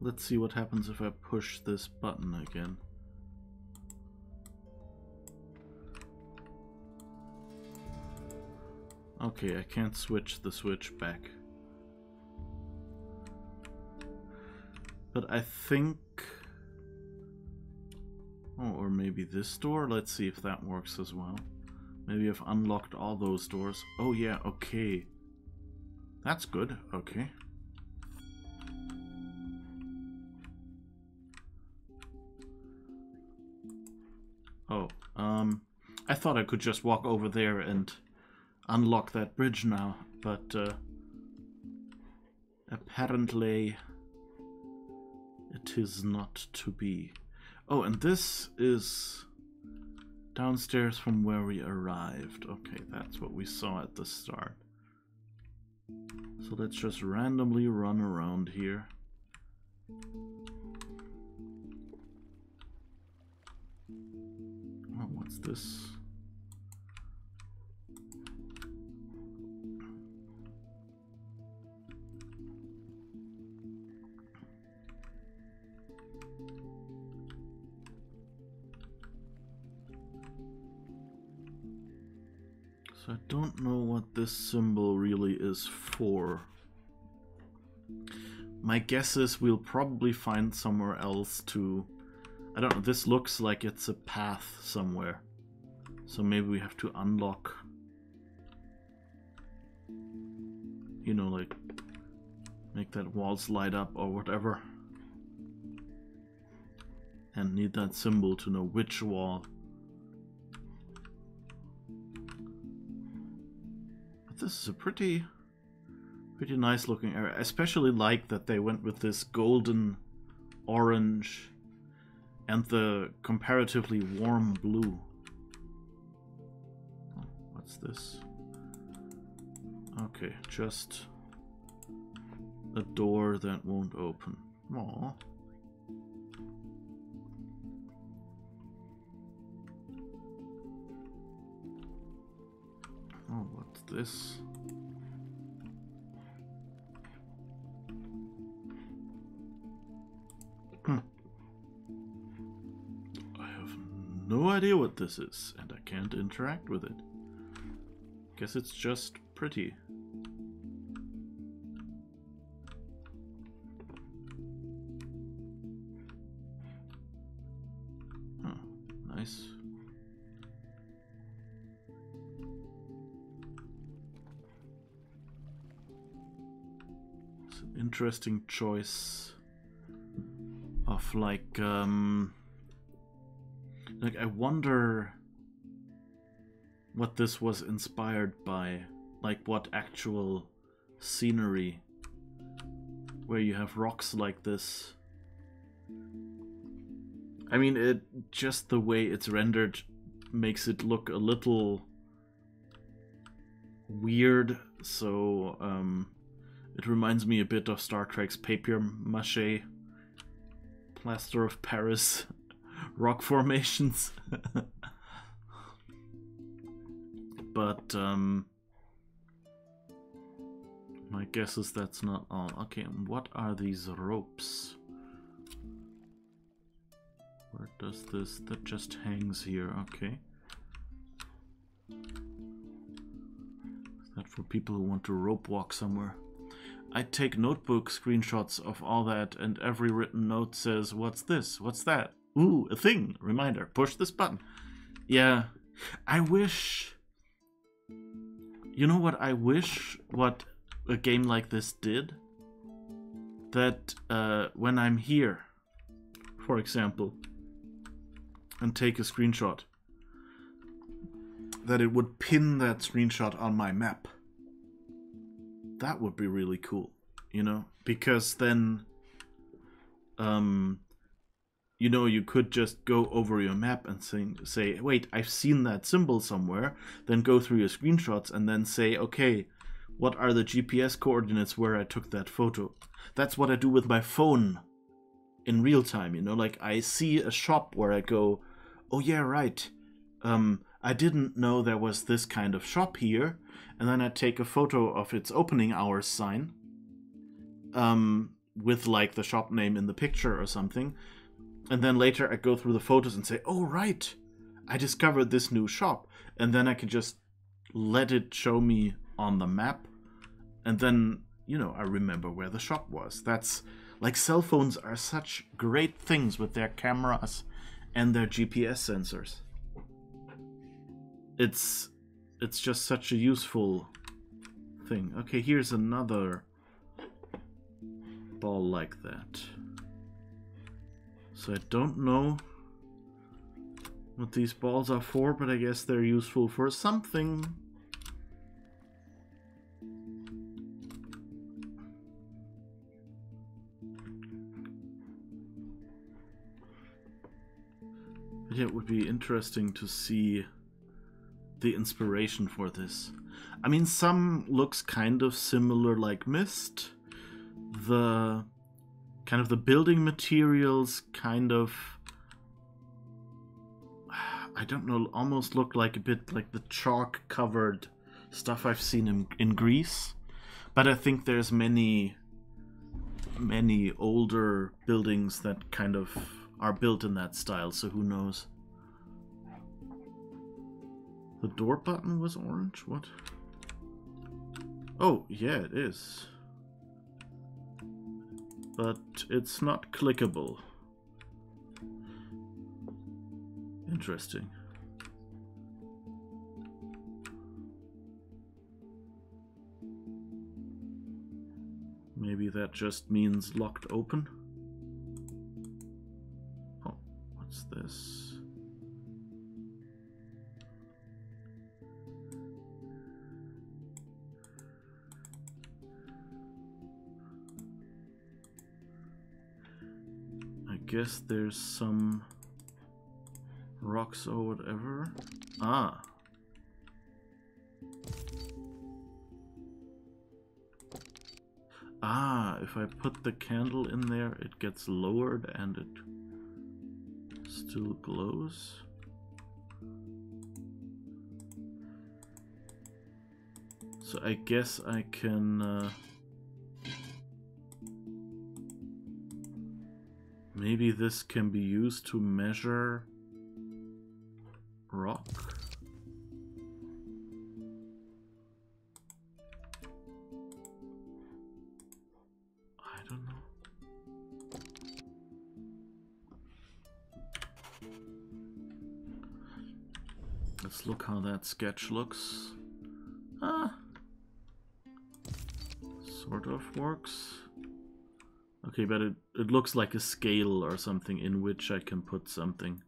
Let's see what happens if I push this button again. Okay, I can't switch the switch back. But I think... Oh, or maybe this door? Let's see if that works as well. Maybe I've unlocked all those doors. Oh yeah, okay. That's good, okay. Oh, I thought I could just walk over there and unlock that bridge now, but apparently it is not to be. Oh, and this is downstairs from where we arrived. Okay, that's what we saw at the start. So let's just randomly run around here. Oh, what's this? I don't know what this symbol really is for. My guess is we'll probably find somewhere else to... I don't know, this looks like it's a path somewhere. So maybe we have to unlock... You know, like... make that walls light up or whatever. And need that symbol to know which wall. This is a pretty nice looking area. I especially like that they went with this golden orange and the comparatively warm blue. Oh, what's this? Okay, just a door that won't open. Aww. Oh, what's this? I have no idea what this is, and I can't interact with it. Guess it's just pretty. Oh, nice. Interesting choice of like I wonder what this was inspired by, like what actual scenery where you have rocks like this. I mean, it just the way it's rendered makes it look a little weird, so it reminds me a bit of Star Trek's papier-mâché, plaster of Paris rock formations. But my guess is that's not all. Okay, and what are these ropes? Where does this... that just hangs here, okay. Is that for people who want to rope walk somewhere? I take notebook screenshots of all that, and every written note says, what's this? What's that? Ooh, a thing! Reminder, push this button. Yeah, I wish... You know what I wish what a game like this did? That when I'm here, for example, and take a screenshot, that it would pin that screenshot on my map. That would be really cool, you know, because then, you know, you could just go over your map and say, wait, I've seen that symbol somewhere, then go through your screenshots and then say, okay, what are the GPS coordinates where I took that photo? That's what I do with my phone in real time, you know, like I see a shop where I go, oh yeah, right, I didn't know there was this kind of shop here, and then I take a photo of its opening hours sign, with like the shop name in the picture or something, and then later I go through the photos and say, oh right, I discovered this new shop, and then I can just let it show me on the map, and then, you know, I remember where the shop was. That's like, cell phones are such great things with their cameras and their GPS sensors. It's just such a useful thing. Okay, here's another ball like that. So I don't know what these balls are for, but I guess they're useful for something. It would be interesting to see the inspiration for this. I mean, some looks kind of similar, like Myst. The kind of the building materials kind of, I don't know, almost look like a bit like the chalk covered stuff I've seen in Greece. But I think there's many older buildings that kind of are built in that style, so who knows. The door button was orange? What? Oh, yeah, it is. But it's not clickable. Interesting. Maybe that just means locked open? Oh, what's this? I guess there's some rocks or whatever. Ah. Ah, if I put the candle in there, it gets lowered and it still glows. So I guess I can... maybe this can be used to measure rock. I don't know. Let's look how that sketch looks. Ah, sort of works. Okay, but it looks like a scale or something in which I can put something.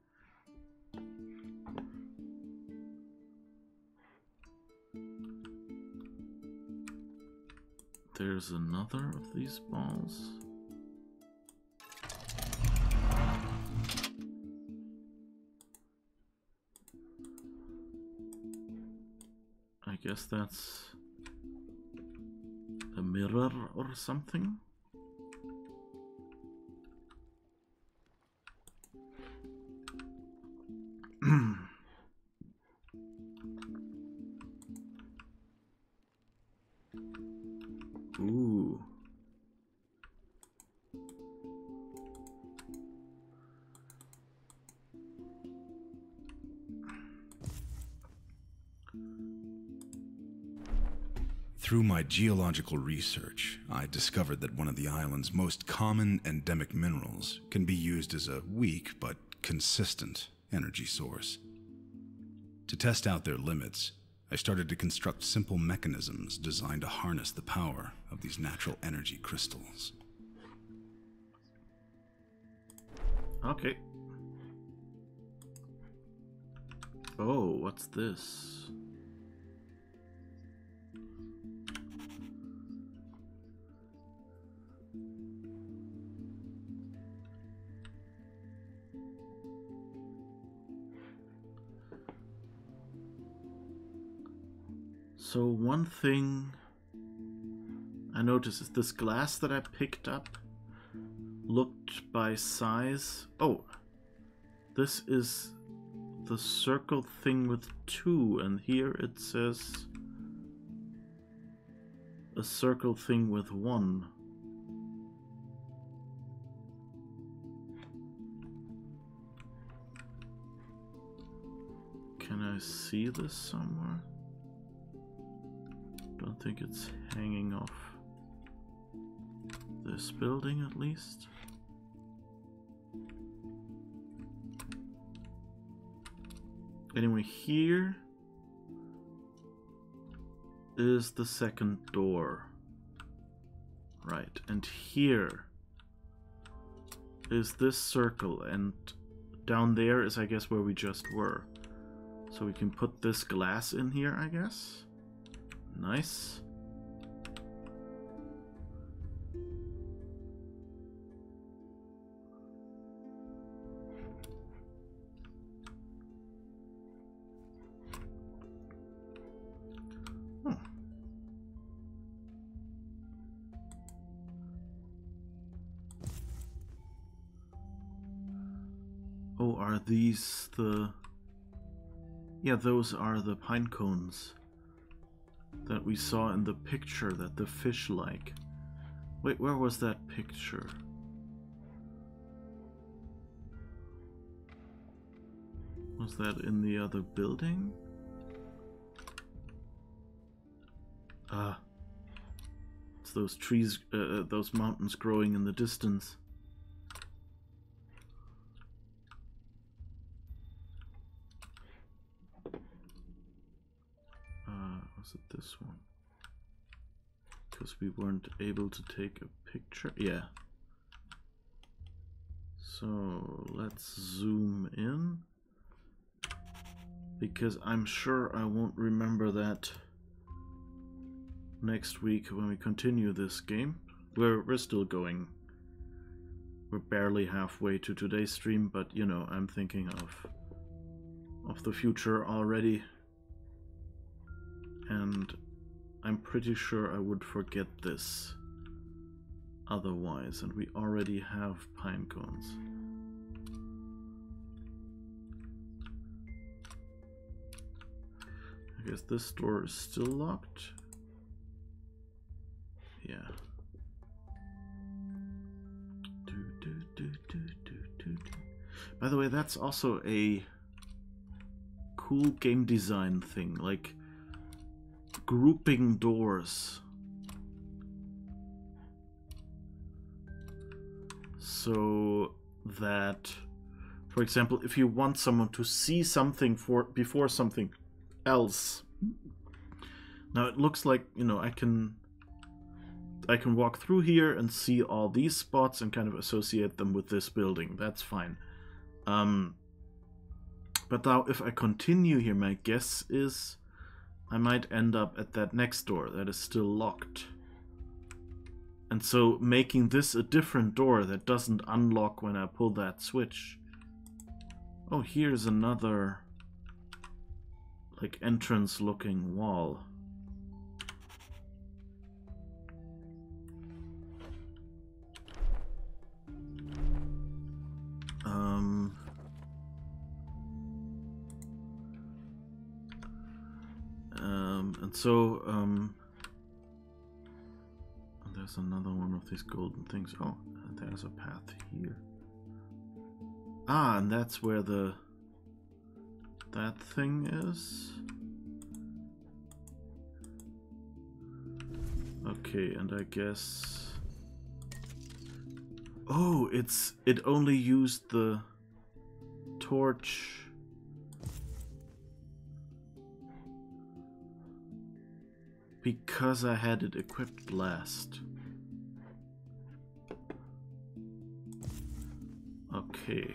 There's another of these balls. I guess that's a mirror or something. Ooh. Through my geological research, I discovered that one of the island's most common endemic minerals can be used as a weak but consistent energy source. To test out their limits, I started to construct simple mechanisms designed to harness the power of these natural energy crystals. Okay. Oh, what's this? So one thing I noticed is this glass that I picked up looked by size. Oh, this is the circle thing with 2, and here it says a circle thing with 1. Can I see this somewhere? Don't think it's hanging off this building, at least. Anyway, here is the second door. Right, and here is this circle, and down there is, I guess, where we just were. So we can put this glass in here, I guess. Nice. Oh, are these the... Yeah, those are the pine cones that we saw in the picture that the fish like. Wait, where was that picture? Was that in the other building? Ah. It's those trees, those mountains growing in the distance. Was it this one? Because we weren't able to take a picture. Yeah. So let's zoom in, because I'm sure I won't remember that next week when we continue this game. We're still going. We're barely halfway to today's stream, but you know, I'm thinking of the future already. And I'm pretty sure I would forget this otherwise, and we already have pine cones. I guess this door is still locked. Yeah. By the way, that's also a cool game design thing, like grouping doors. So that, for example, if you want someone to see something before something else. Now it looks like, you know, I can walk through here and see all these spots and kind of associate them with this building. That's fine. But now if I continue here, my guess is I might end up at that next door that is still locked. And so making this a different door that doesn't unlock when I pull that switch. Oh, here's another like entrance looking wall. And so, there's another one of these golden things. Oh, there's a path here. Ah, and that's where that thing is. Okay, and I guess... Oh, it only used the torch. Because I had it equipped last. Okay.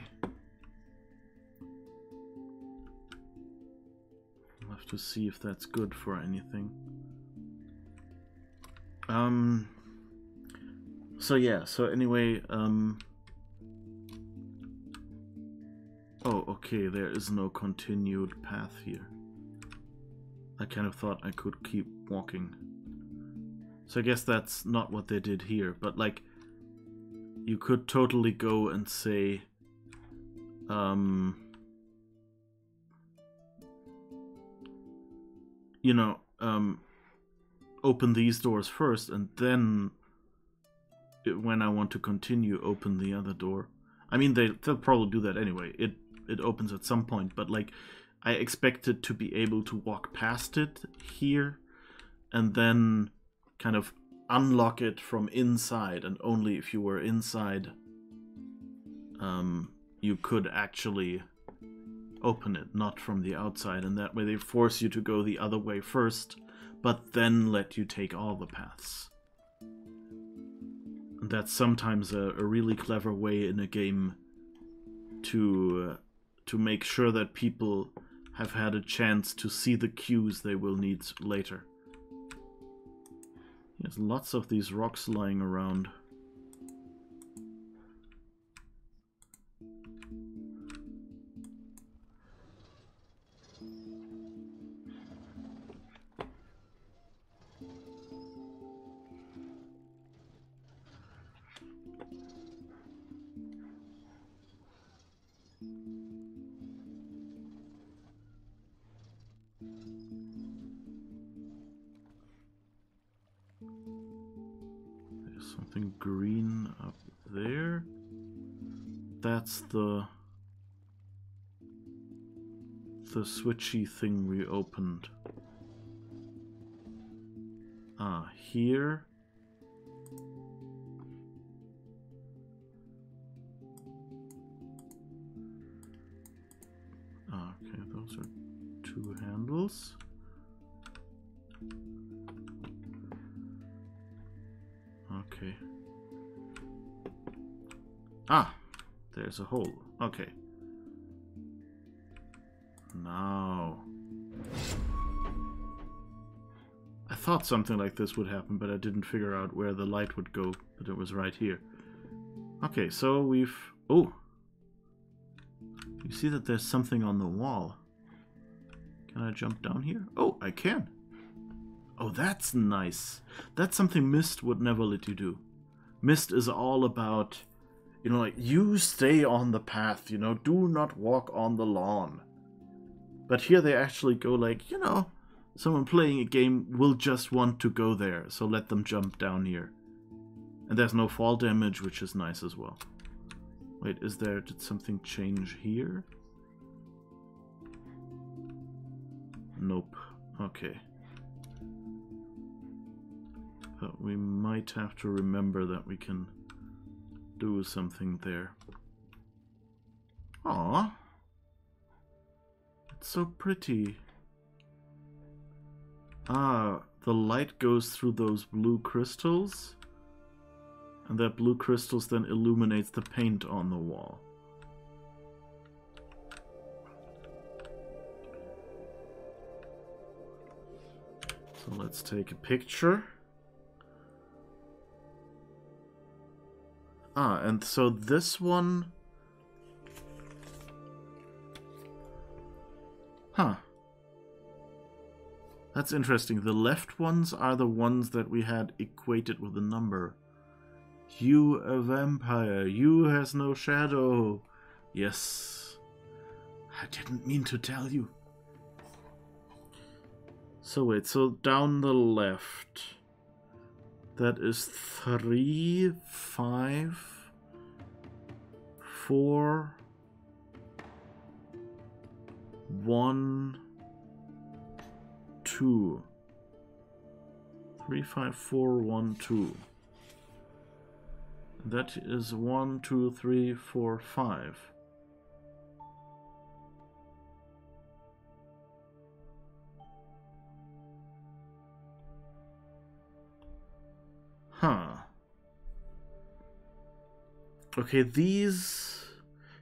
I'll have to see if that's good for anything. So yeah, so anyway, oh, okay, there is no continued path here. I kind of thought I could keep walking. So I guess that's not what they did here, but like, you could totally go and say, you know, open these doors first, and then when I want to continue, open the other door. I mean, they'll probably do that anyway. It opens at some point, but like, I expected to be able to walk past it here, and then kind of unlock it from inside, and only if you were inside, you could actually open it, not from the outside, and that way they force you to go the other way first, but then let you take all the paths. And that's sometimes a really clever way in a game to make sure that people have had a chance to see the cues they will need later. There's lots of these rocks lying around. Something green up there. That's the switchy thing we opened. Ah, here. Okay, those are two handles. Okay. Ah, there's a hole. Okay. Now. I thought something like this would happen, but I didn't figure out where the light would go, but it was right here. Okay, so we've... Oh! You see that there's something on the wall. Can I jump down here? Oh, I can! Oh, that's nice. That's something Myst would never let you do. Myst is all about, you know, like, you stay on the path, you know, do not walk on the lawn. But here they actually go like, you know, someone playing a game will just want to go there, so let them jump down here. And there's no fall damage, which is nice as well. Wait, did something change here? Nope. Okay. But we might have to remember that we can do something there. Aww. It's so pretty. Ah, the light goes through those blue crystals. And that blue crystals then illuminates the paint on the wall. So let's take a picture. Ah, and so this one... Huh. That's interesting. The left ones are the ones that we had equated with a number. You a vampire. You has no shadow. Yes. I didn't mean to tell you. So wait, so down the left... That is 3, 5, 4, 1, 2. 3, 5, 4, 1, 2. That is 1, 2, 3, 4, 5. Huh. Okay, these...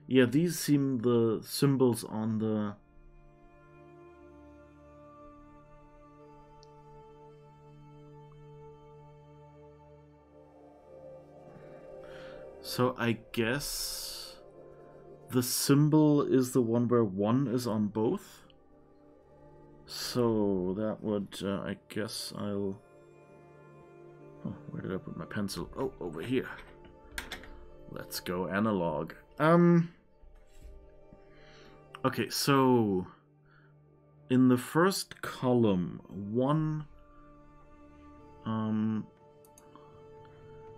Yeah, these seem the symbols on the... So I guess... the symbol is the one where 1 is on both? So that would... I guess I'll... Oh, where did I put my pencil? Oh, over here. Let's go analog. Okay, so in the first column,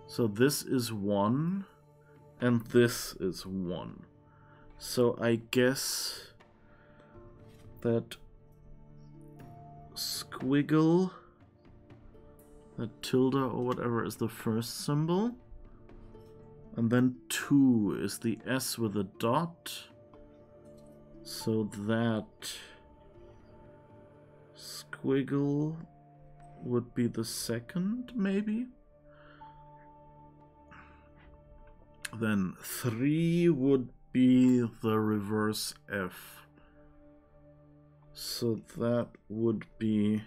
so this is 1, and this is 1. So I guess that squiggle, that tilde or whatever is the first symbol. And then 2 is the S with a dot. So that squiggle would be the second, maybe? Then 3 would be the reverse F. So that would be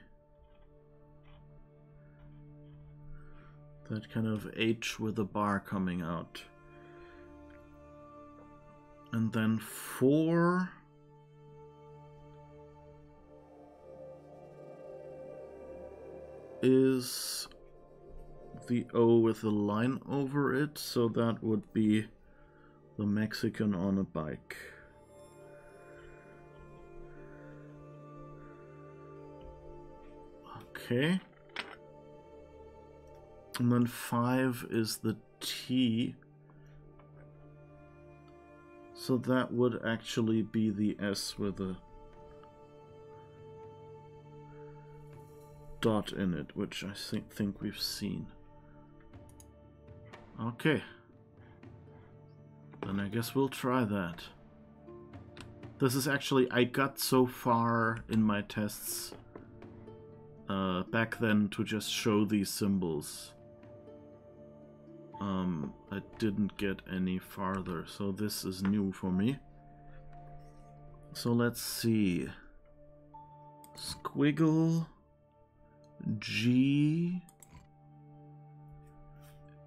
that kind of H with a bar coming out. And then 4 is the O with a line over it, so that would be the Mexican on a bike. Okay. And then 5 is the T. So that would actually be the S with a dot in it, which I think we've seen. Okay. Then I guess we'll try that. This is actually, I got so far in my tests back then to just show these symbols. I didn't get any farther, so this is new for me. So let's see. Squiggle, G,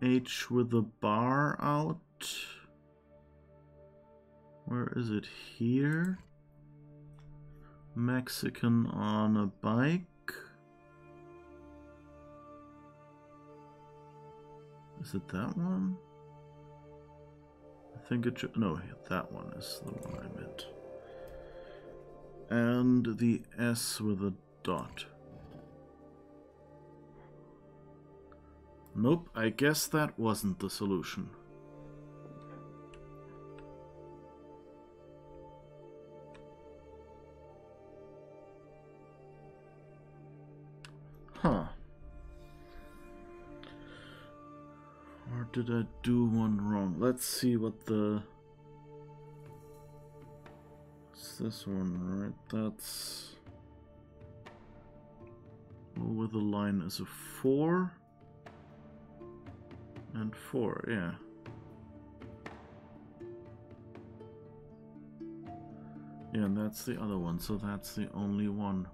H with a bar out. Where is it? Here. Mexican on a bike. Is it that one? I think it should. No, that one is the one I meant. And the S with a dot. Nope, I guess that wasn't the solution. Huh. Or did I do one wrong? Let's see what the... What's this one, right? That's... Well, with a line is a 4. And 4, yeah. Yeah, and that's the other one, so that's the only one.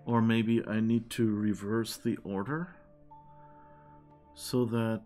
Or maybe I need to reverse the order so that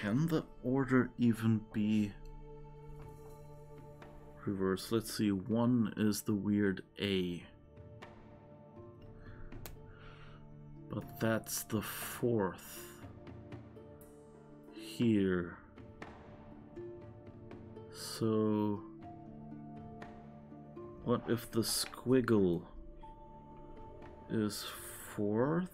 can the order even be reversed? Let's see, 1 is the weird A. But that's the 4th. Here. So what if the squiggle is 4th?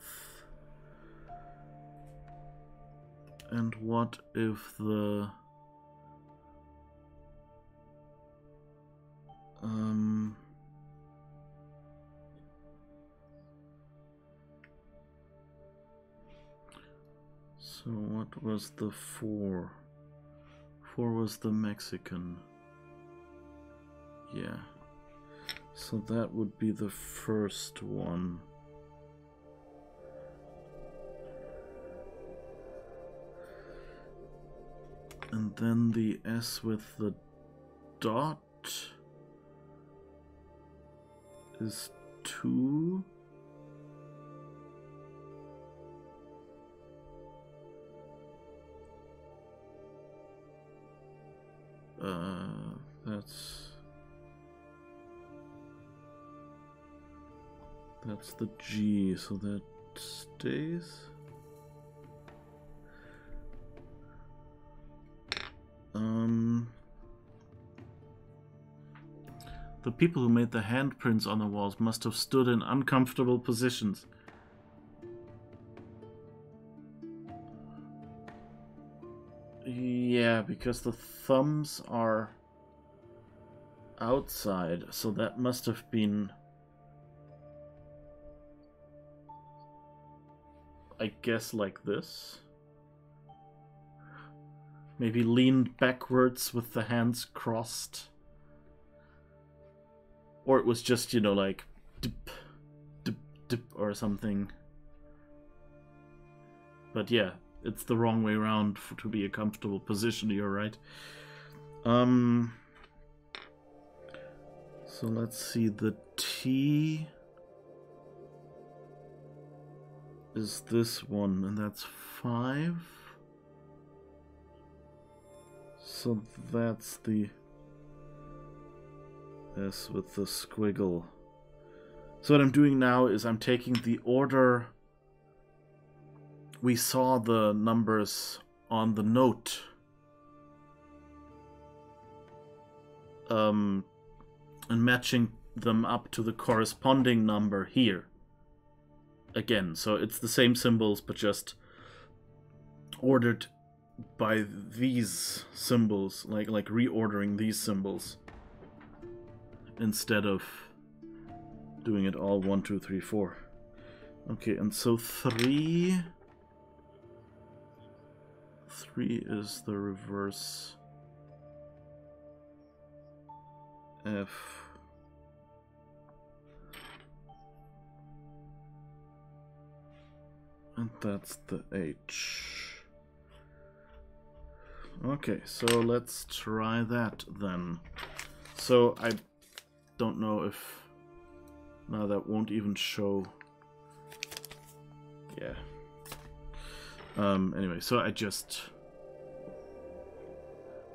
And what if the So what was the 4? 4 was the Mexican. Yeah. So that would be the first one. And then the S with the dot is 2. That's the G, so that stays. The people who made the handprints on the walls must have stood in uncomfortable positions. Yeah, because the thumbs are outside, so that must have been, I guess, like this. Maybe leaned backwards with the hands crossed. Or it was just, you know, like dip, dip, dip or something. But yeah, it's the wrong way around to be a comfortable position, you're right. So let's see, the T is this one, and that's 5. So that's the S with the squiggle. So what I'm doing now is I'm taking the order we saw the numbers on the note. And matching them up to the corresponding number here. Again, so it's the same symbols, but just ordered by these symbols, like reordering these symbols, instead of doing it all 1, 2, 3, 4. Okay, and so 3 is the reverse F. And that's the H. Okay, so let's try that then. So I don't know if... Now that won't even show... Yeah. Anyway, so I just...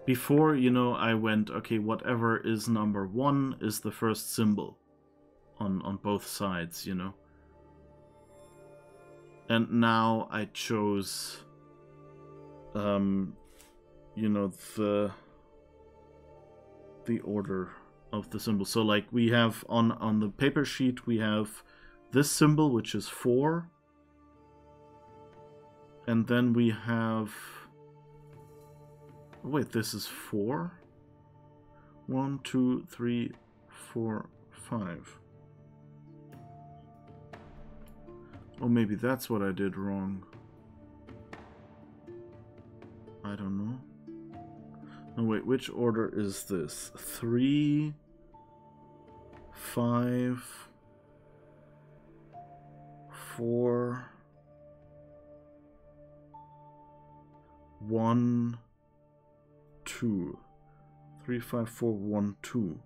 Before, you know, I went, okay, whatever is number 1 is the first symbol on both sides, you know. And now I chose, you know, the order of the symbol. So like we have on the paper sheet, we have this symbol, which is 4. And then we have... Wait, this is 4? 1, 2, 3, 4, 5. Oh, maybe that's what I did wrong. I don't know. No, wait, which order is this? 3, 5, 4, 1, 2. 3, 5, 4, 1, 2.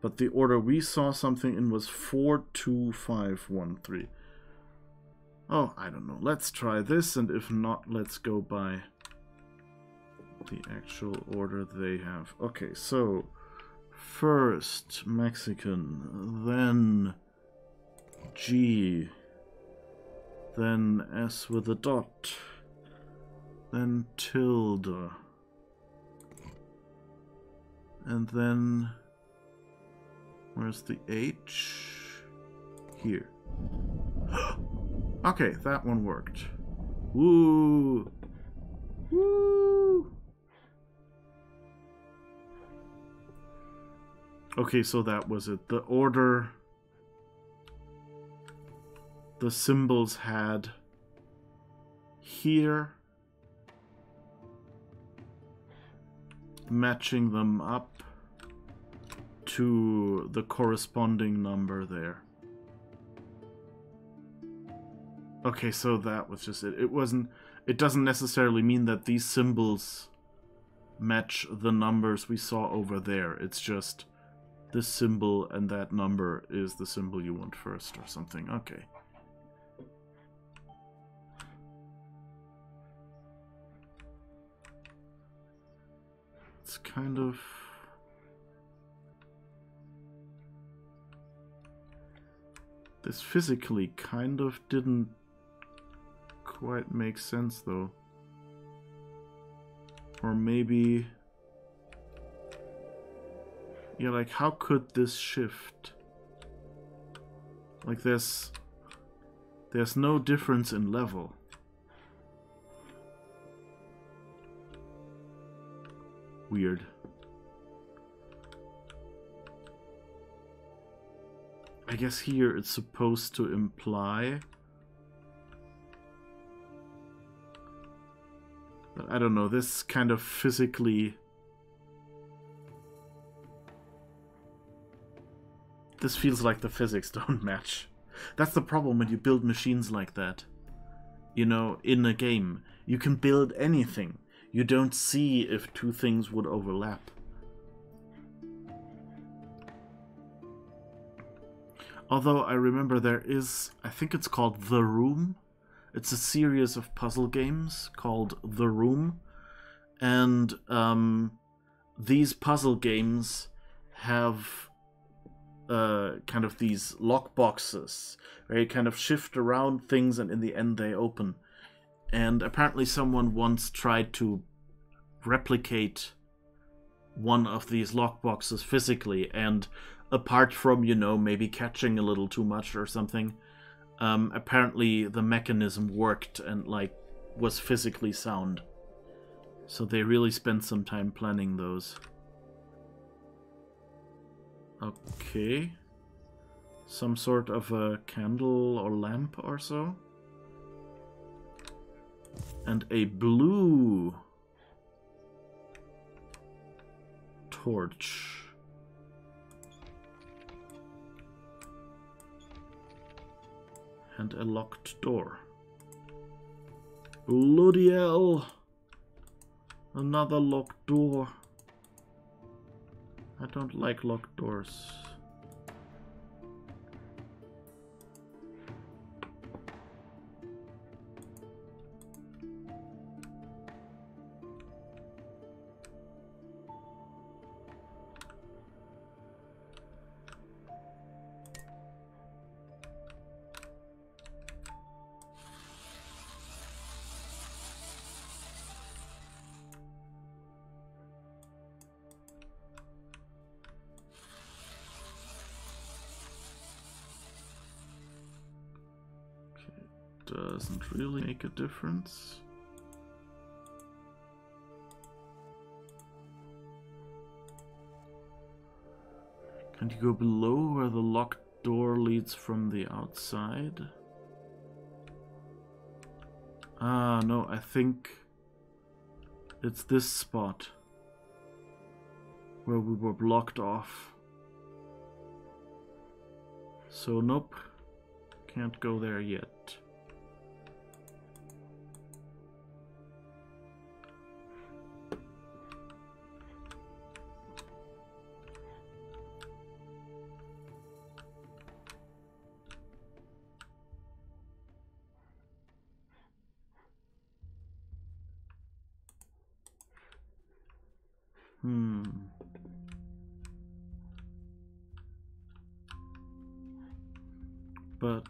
But the order we saw something in was 4, 2, 5, 1, 3. Oh, I don't know. Let's try this, and if not, let's go by the actual order they have. Okay, so first Mexican, then G, then S with a dot, then tilde, and then where's the H? Here. Okay, that one worked. Woo! Woo! Okay, so that was it. The order the symbols had here matching them up to the corresponding number there. Okay, so that was just it. It doesn't necessarily mean that these symbols match the numbers we saw over there. It's just this symbol and that number is the symbol you want first or something. Okay. It's kind of... This physically kind of didn't quite make sense though. Or maybe... Yeah, like how could this shift? Like there's no difference in level. Weird. I guess here it's supposed to imply... But I don't know, this kind of physically... This feels like the physics don't match. That's the problem when you build machines like that. You know, in a game, you can build anything. You don't see if two things would overlap. Although I remember there is, I think it's called The Room. It's a series of puzzle games called The Room. And these puzzle games have kind of these lock boxes where you kind of shift around things and in the end they open. And apparently someone once tried to replicate one of these lock boxes physically, and apart from, you know, maybe catching a little too much or something, apparently the mechanism worked and, like, was physically sound. So they really spent some time planning those. Okay. Some sort of a candle or lamp or so. And a blue torch. And a locked door. Bloody hell! Another locked door. I don't like locked doors. Doesn't really make a difference. Can you go below where the locked door leads from the outside? Ah, no, I think it's this spot where we were blocked off. So nope, can't go there yet. But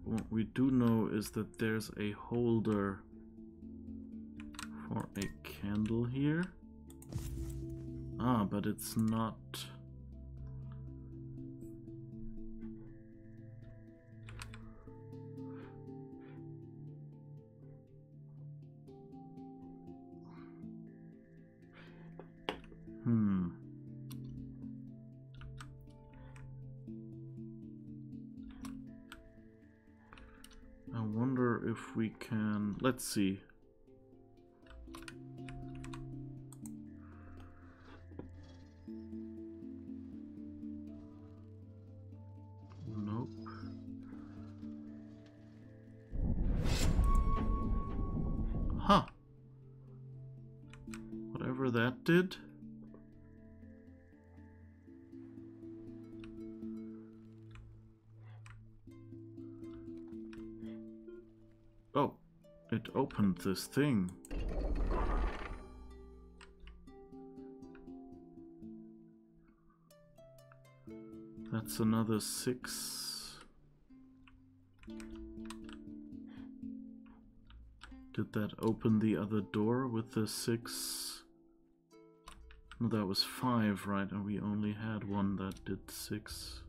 what we do know is that there's a holder for a candle here. Ah, but it's not... I wonder if we can... Let's see. abducted. Oh, it opened this thing. That's another 6. Did that open the other door with the 6? No, that was 5, right? And we only had one that did 6.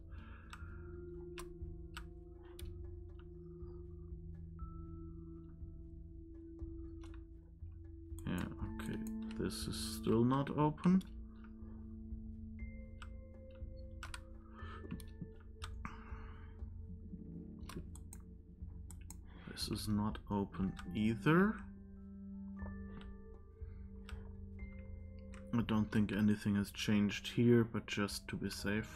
Yeah, okay. This is still not open. This is not open either. I don't think anything has changed here, but just to be safe.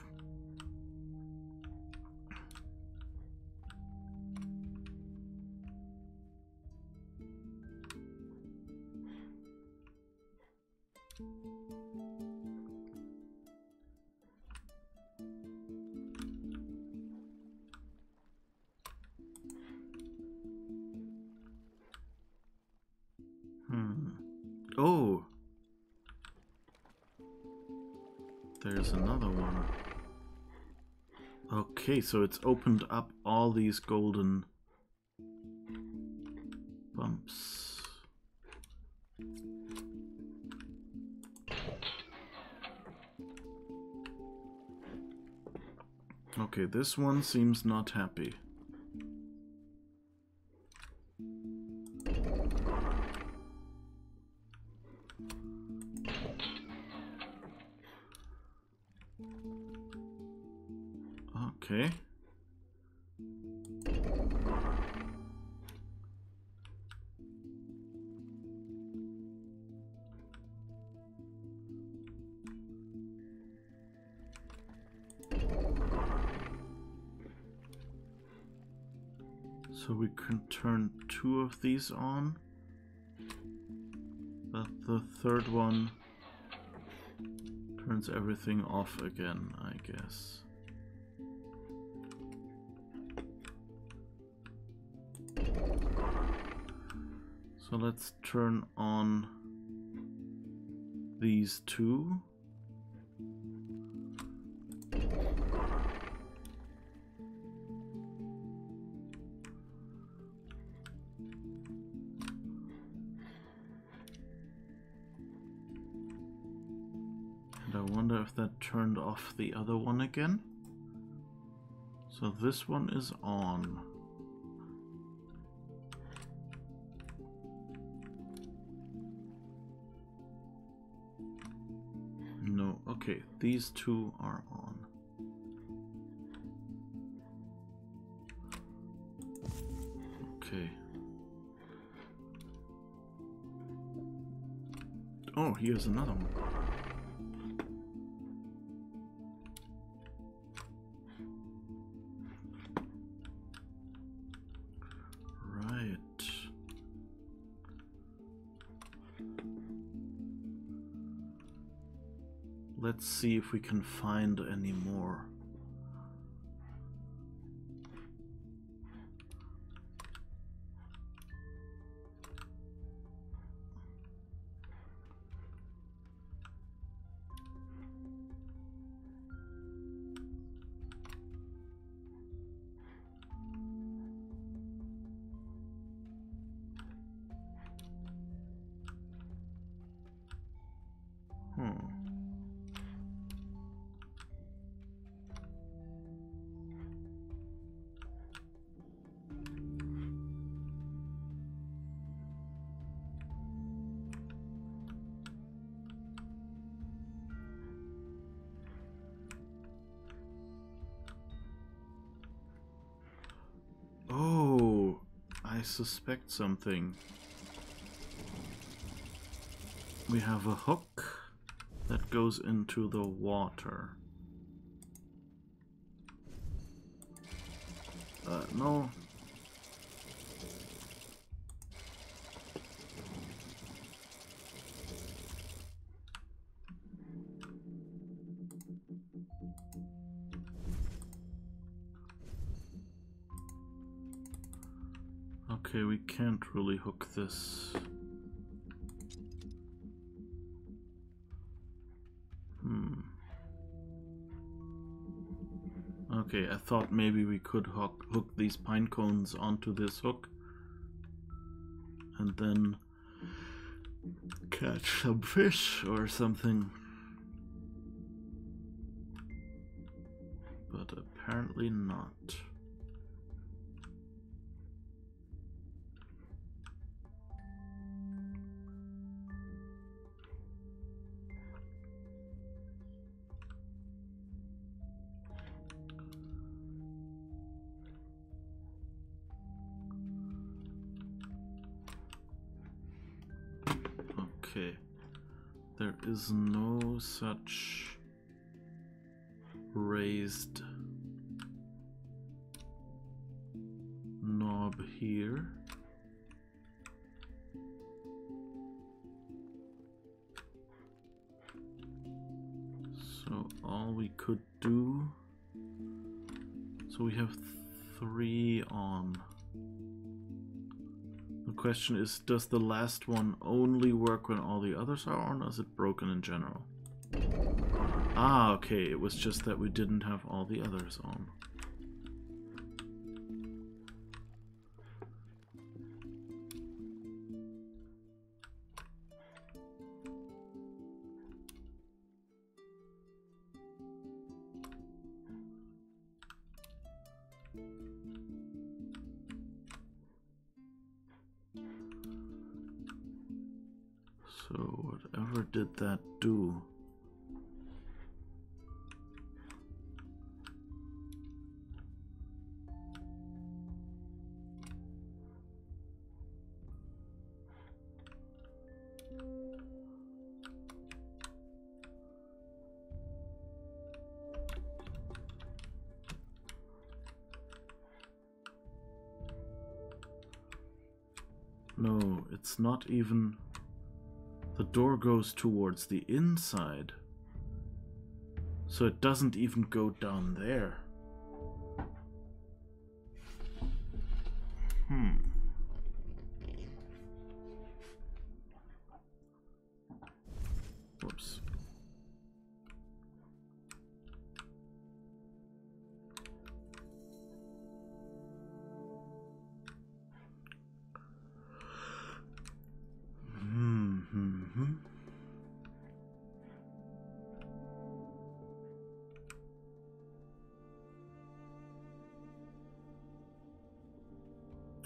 Oh! There's another one. Okay, so it's opened up all these golden bumps. Okay, this one seems not happy. Okay. So we can turn 2 of these on, but the third one turns everything off again, I guess. So let's turn on these 2. And I wonder if that turned off the other one again. So this one is on. No, okay, these 2 are on. Okay. Oh, here's another one. Right. Let's see if we can find any more. Oh, I suspect something. We have a hook that goes into the water. No. Okay, we can't really hook this. Okay, I thought maybe we could hook these pine cones onto this hook and then catch some fish or something. But apparently not. Okay, there is no such raised knob here. So all we could do, so we have 3 on. The question is, does the last one only work when all the others are on, or is it broken in general? Ah, okay, it was just that we didn't have all the others on. So whatever did that do? No, it's not even... The door goes towards the inside. So it doesn't even go down there. Whoops.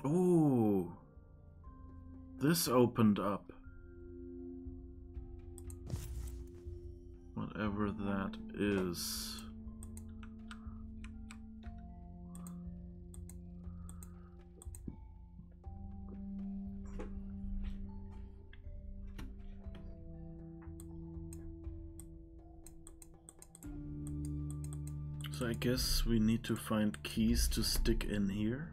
Oh, this opened up. Whatever that is. So I guess we need to find keys to stick in here.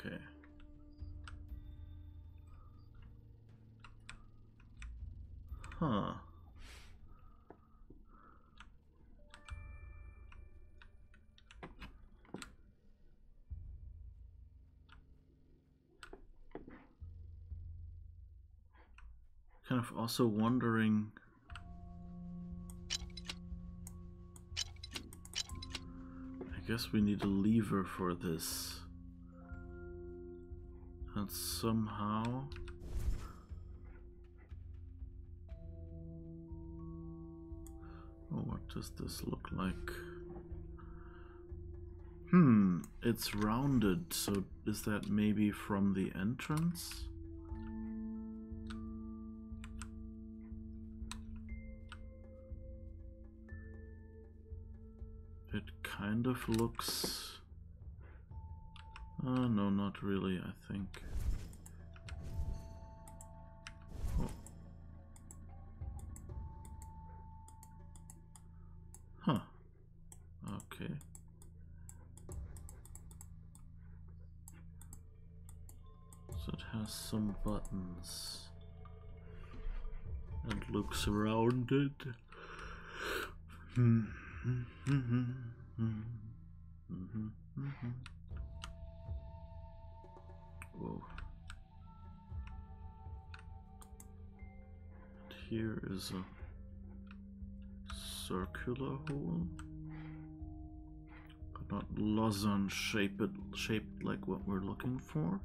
Okay. Huh. Kind of also wondering... I guess we need a lever for this. And somehow... Oh, what does this look like? It's rounded, so is that maybe from the entrance? It kind of looks... no, not really, I think. Oh. Huh. Okay. So it has some buttons. and looks around it. Whoa. And here is a circular hole, but not lozenge shaped like what we're looking for.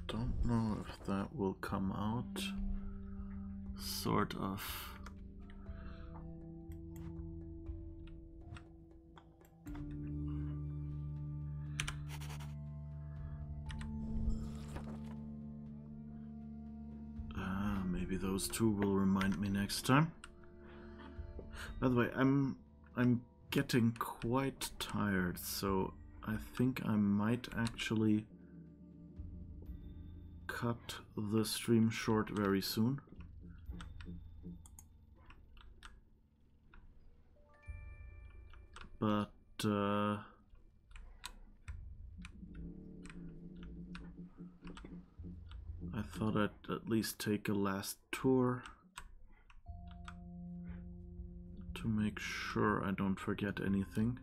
Don't know if that will come out. Sort of. Maybe those two will remind me next time. By the way, I'm getting quite tired, so I think I might actually cut the stream short very soon. But I thought I'd at least take a last tour to make sure I don't forget anything.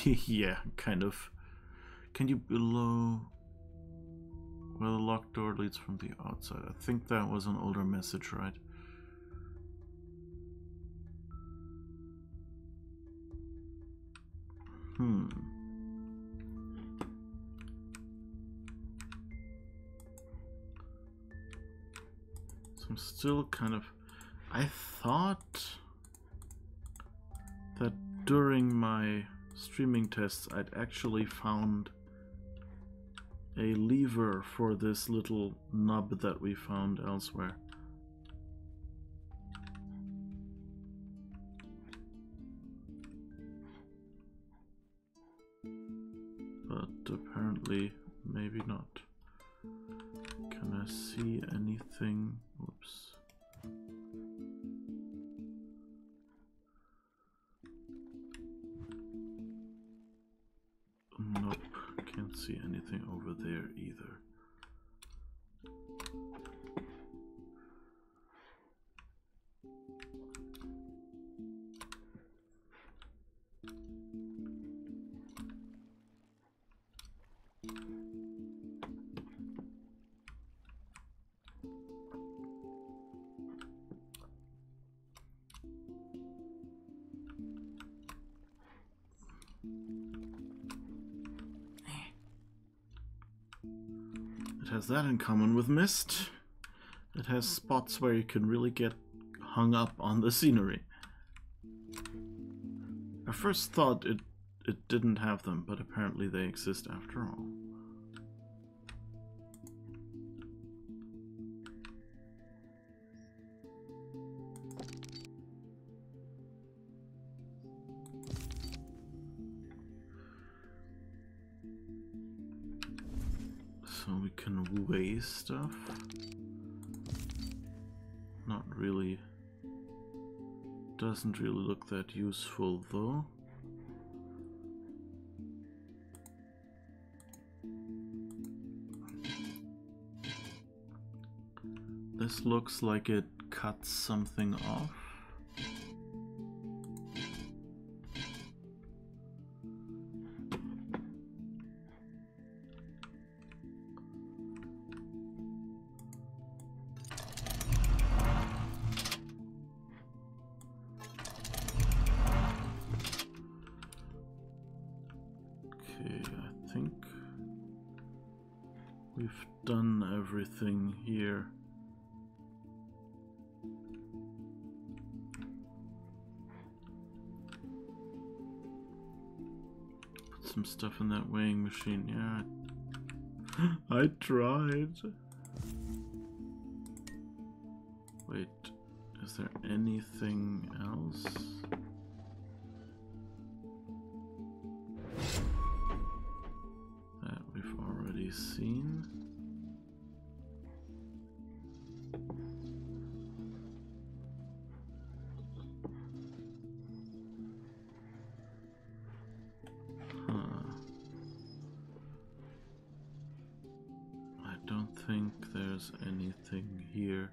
Yeah, kind of. Can you below where the locked door leads from the outside? I think that was an older message, right? So I'm still kind of... I thought that during my streaming tests I'd actually found a lever for this little nub that we found elsewhere. But apparently, maybe not. Can I see anything? Whoops. Nope, can't see anything over there either. It has that in common with Mist. It has spots where you can really get hung up on the scenery. I first thought it didn't have them, but apparently they exist after all. So we can weigh stuff. Not really. Doesn't really look that useful though. This looks like it cuts something off. Everything here. some stuff in that weighing machine. Yeah. I tried. Wait, is there anything else? That we've already seen. I don't think there's anything here.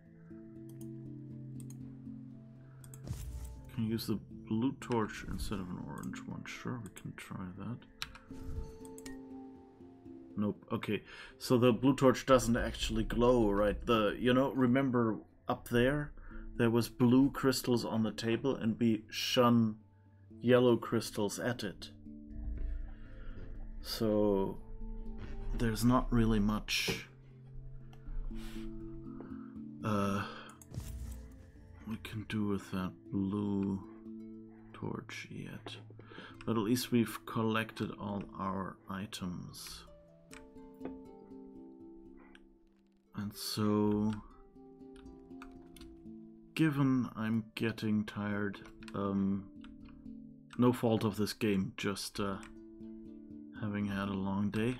Can you use the blue torch instead of an orange one? Sure, we can try that. Nope. Okay, so the blue torch doesn't actually glow, right? Remember up there was blue crystals on the table and we shone yellow crystals at it. So there's not really much we can do with that blue torch yet. But at least we've collected all our items. And so, given I'm getting tired, no fault of this game, just having had a long day.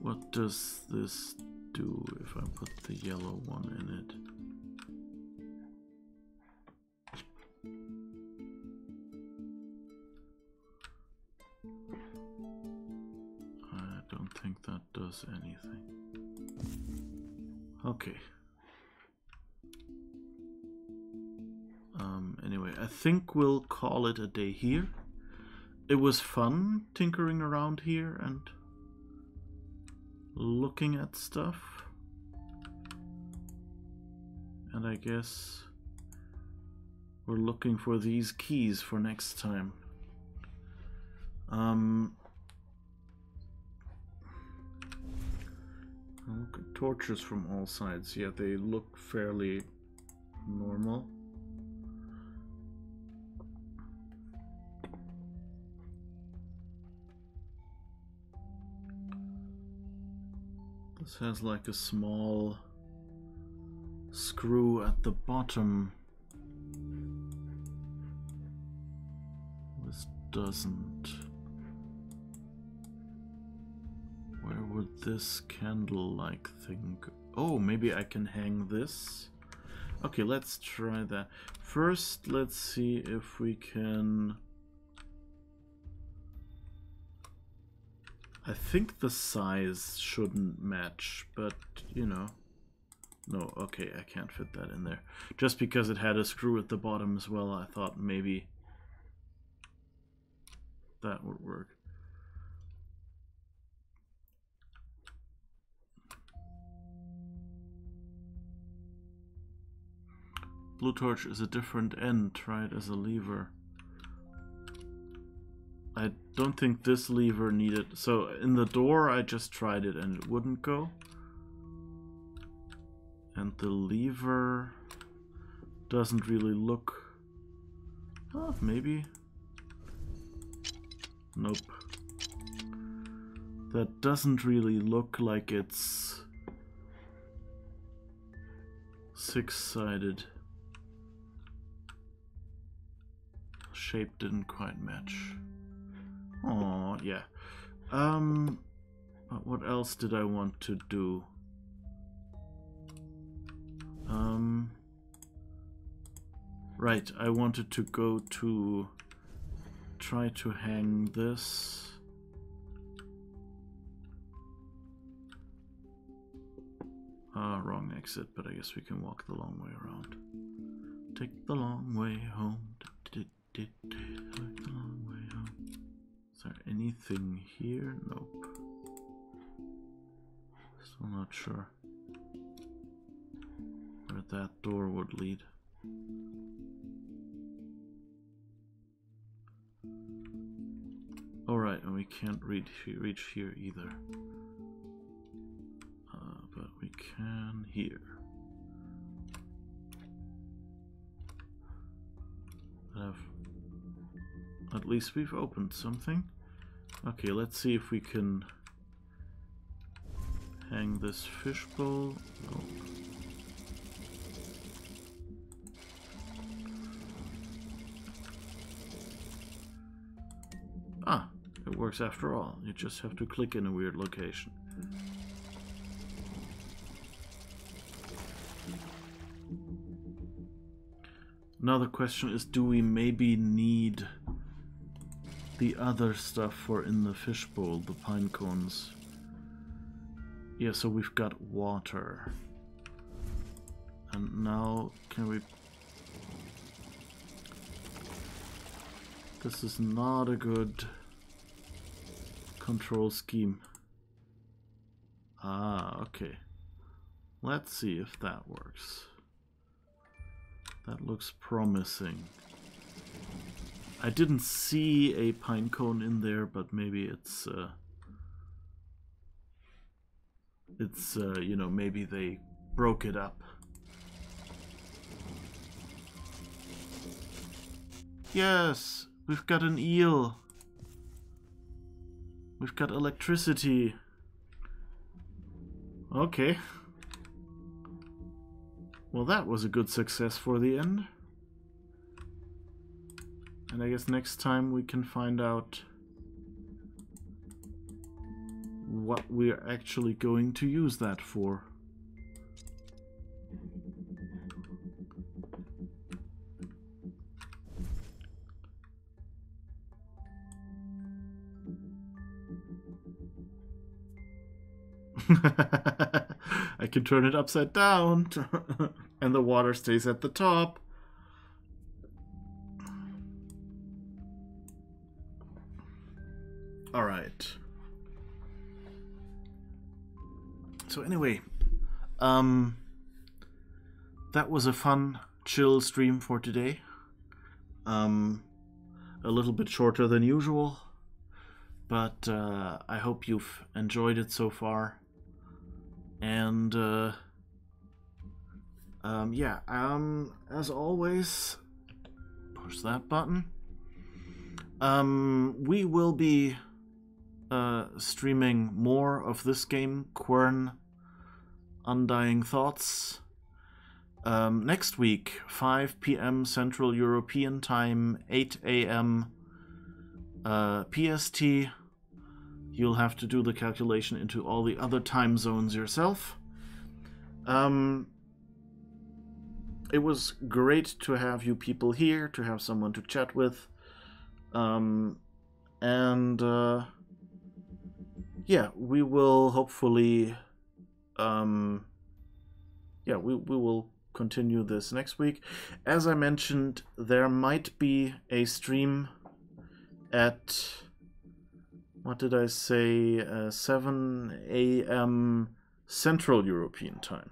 What does this do if I put the yellow one in it? I don't think that does anything. Okay. Anyway, I think we'll call it a day here. It was fun tinkering around here and looking at stuff. And I guess we're looking for these keys for next time. Look at torches from all sides. Yeah, they look fairly normal. This has like a small screw at the bottom. This doesn't. Where would this candle-like thing go? Oh, maybe I can hang this. Okay, let's try that. First, let's see if we can... I think the size shouldn't match, but, you know. No, okay, I can't fit that in there. Just because it had a screw at the bottom as well, I thought maybe that would work. Blue torch is a different end. Try it as a lever. I don't think this lever needed... So in the door I just tried it and it wouldn't go. And the lever doesn't really look... Oh, maybe. Nope. That doesn't really look like it's six-sided. Shape didn't quite match. Oh, yeah. But what else did I want to do? Right, I wanted to go to try to hang this. Wrong exit, but I guess we can walk the long way around. Take the long way home. Take the long way home. Is there anything here? Nope. Still not sure where that door would lead. Alright, and we can't reach here either. But we can here. at least we've opened something. Okay, let's see if we can hang this fishbowl. No. Ah, it works after all. You just have to click in a weird location. Another question is, do we maybe need the other stuff for in the fishbowl, the pine cones? Yeah, so we've got water. And now, can we... This is not a good control scheme. Ah, okay. Let's see if that works. That looks promising. I didn't see a pine cone in there, but maybe it's you know, maybe they broke it up. Yes, we've got an eel. We've got electricity. Okay. Well, that was a good success for the end. And I guess next time we can find out what we're actually going to use that for. I can turn it upside down and the water stays at the top. All right. So anyway, that was a fun, chill stream for today. A little bit shorter than usual, but I hope you've enjoyed it so far. And yeah, as always, push that button. We will be streaming more of this game, Quern Undying Thoughts. Next week, 5 p.m. Central European Time, 8 a.m. PST. You'll have to do the calculation into all the other time zones yourself. It was great to have you people here, to have someone to chat with. Yeah, we will hopefully... yeah, we will continue this next week. As I mentioned, there might be a stream at... What did I say? 7 a.m. Central European Time.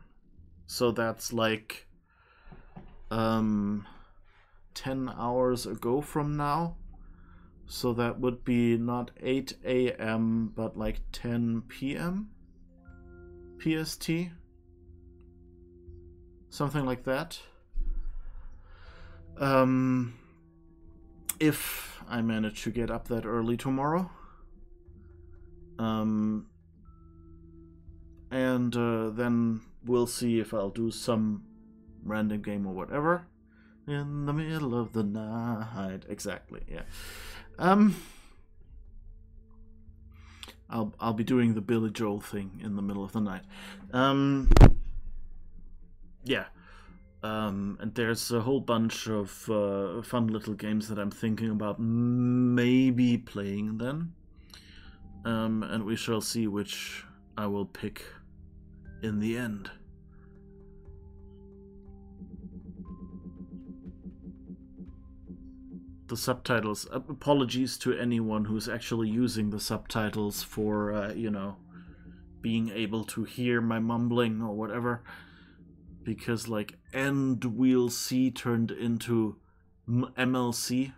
So that's like 10 hours ago from now. So that would be not 8 a.m. but like 10 p.m. PST. Something like that. If I manage to get up that early tomorrow. Then we'll see if I'll do some random game or whatever in the middle of the night. Exactly, yeah. I'll be doing the Billy Joel thing in the middle of the night. Yeah. And there's a whole bunch of fun little games that I'm thinking about maybe playing then. And we shall see which I will pick in the end. The subtitles. Apologies to anyone who's actually using the subtitles for, you know, being able to hear my mumbling or whatever. Because, like, "and we'll see" turned into MLC.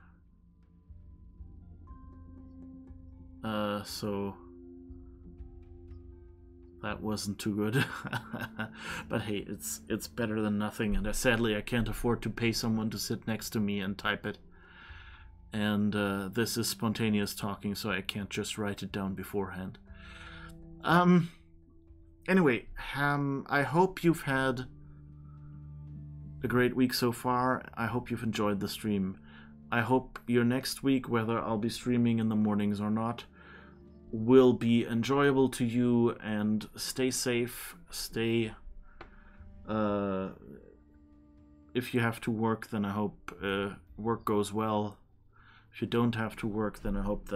So that wasn't too good. But hey, it's better than nothing, and sadly I can't afford to pay someone to sit next to me and type it. and this is spontaneous talking, so I can't just write it down beforehand. Anyway, I hope you've had a great week so far. I hope you've enjoyed the stream. I hope your next week, whether I'll be streaming in the mornings or not, will be enjoyable to you, and stay safe. Stay... if you have to work, then I hope work goes well. If you don't have to work, then I hope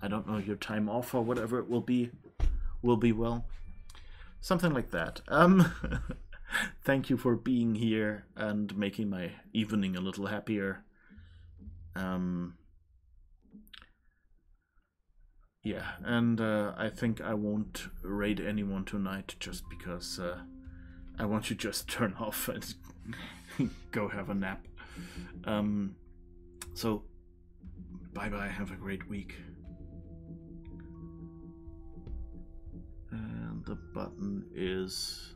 I don't know, your time off or whatever it will be well. Something like that. Thank you for being here and making my evening a little happier. Yeah, and I think I won't raid anyone tonight, just because I want you to just turn off and go have a nap. So, bye-bye, have a great week. And the button is...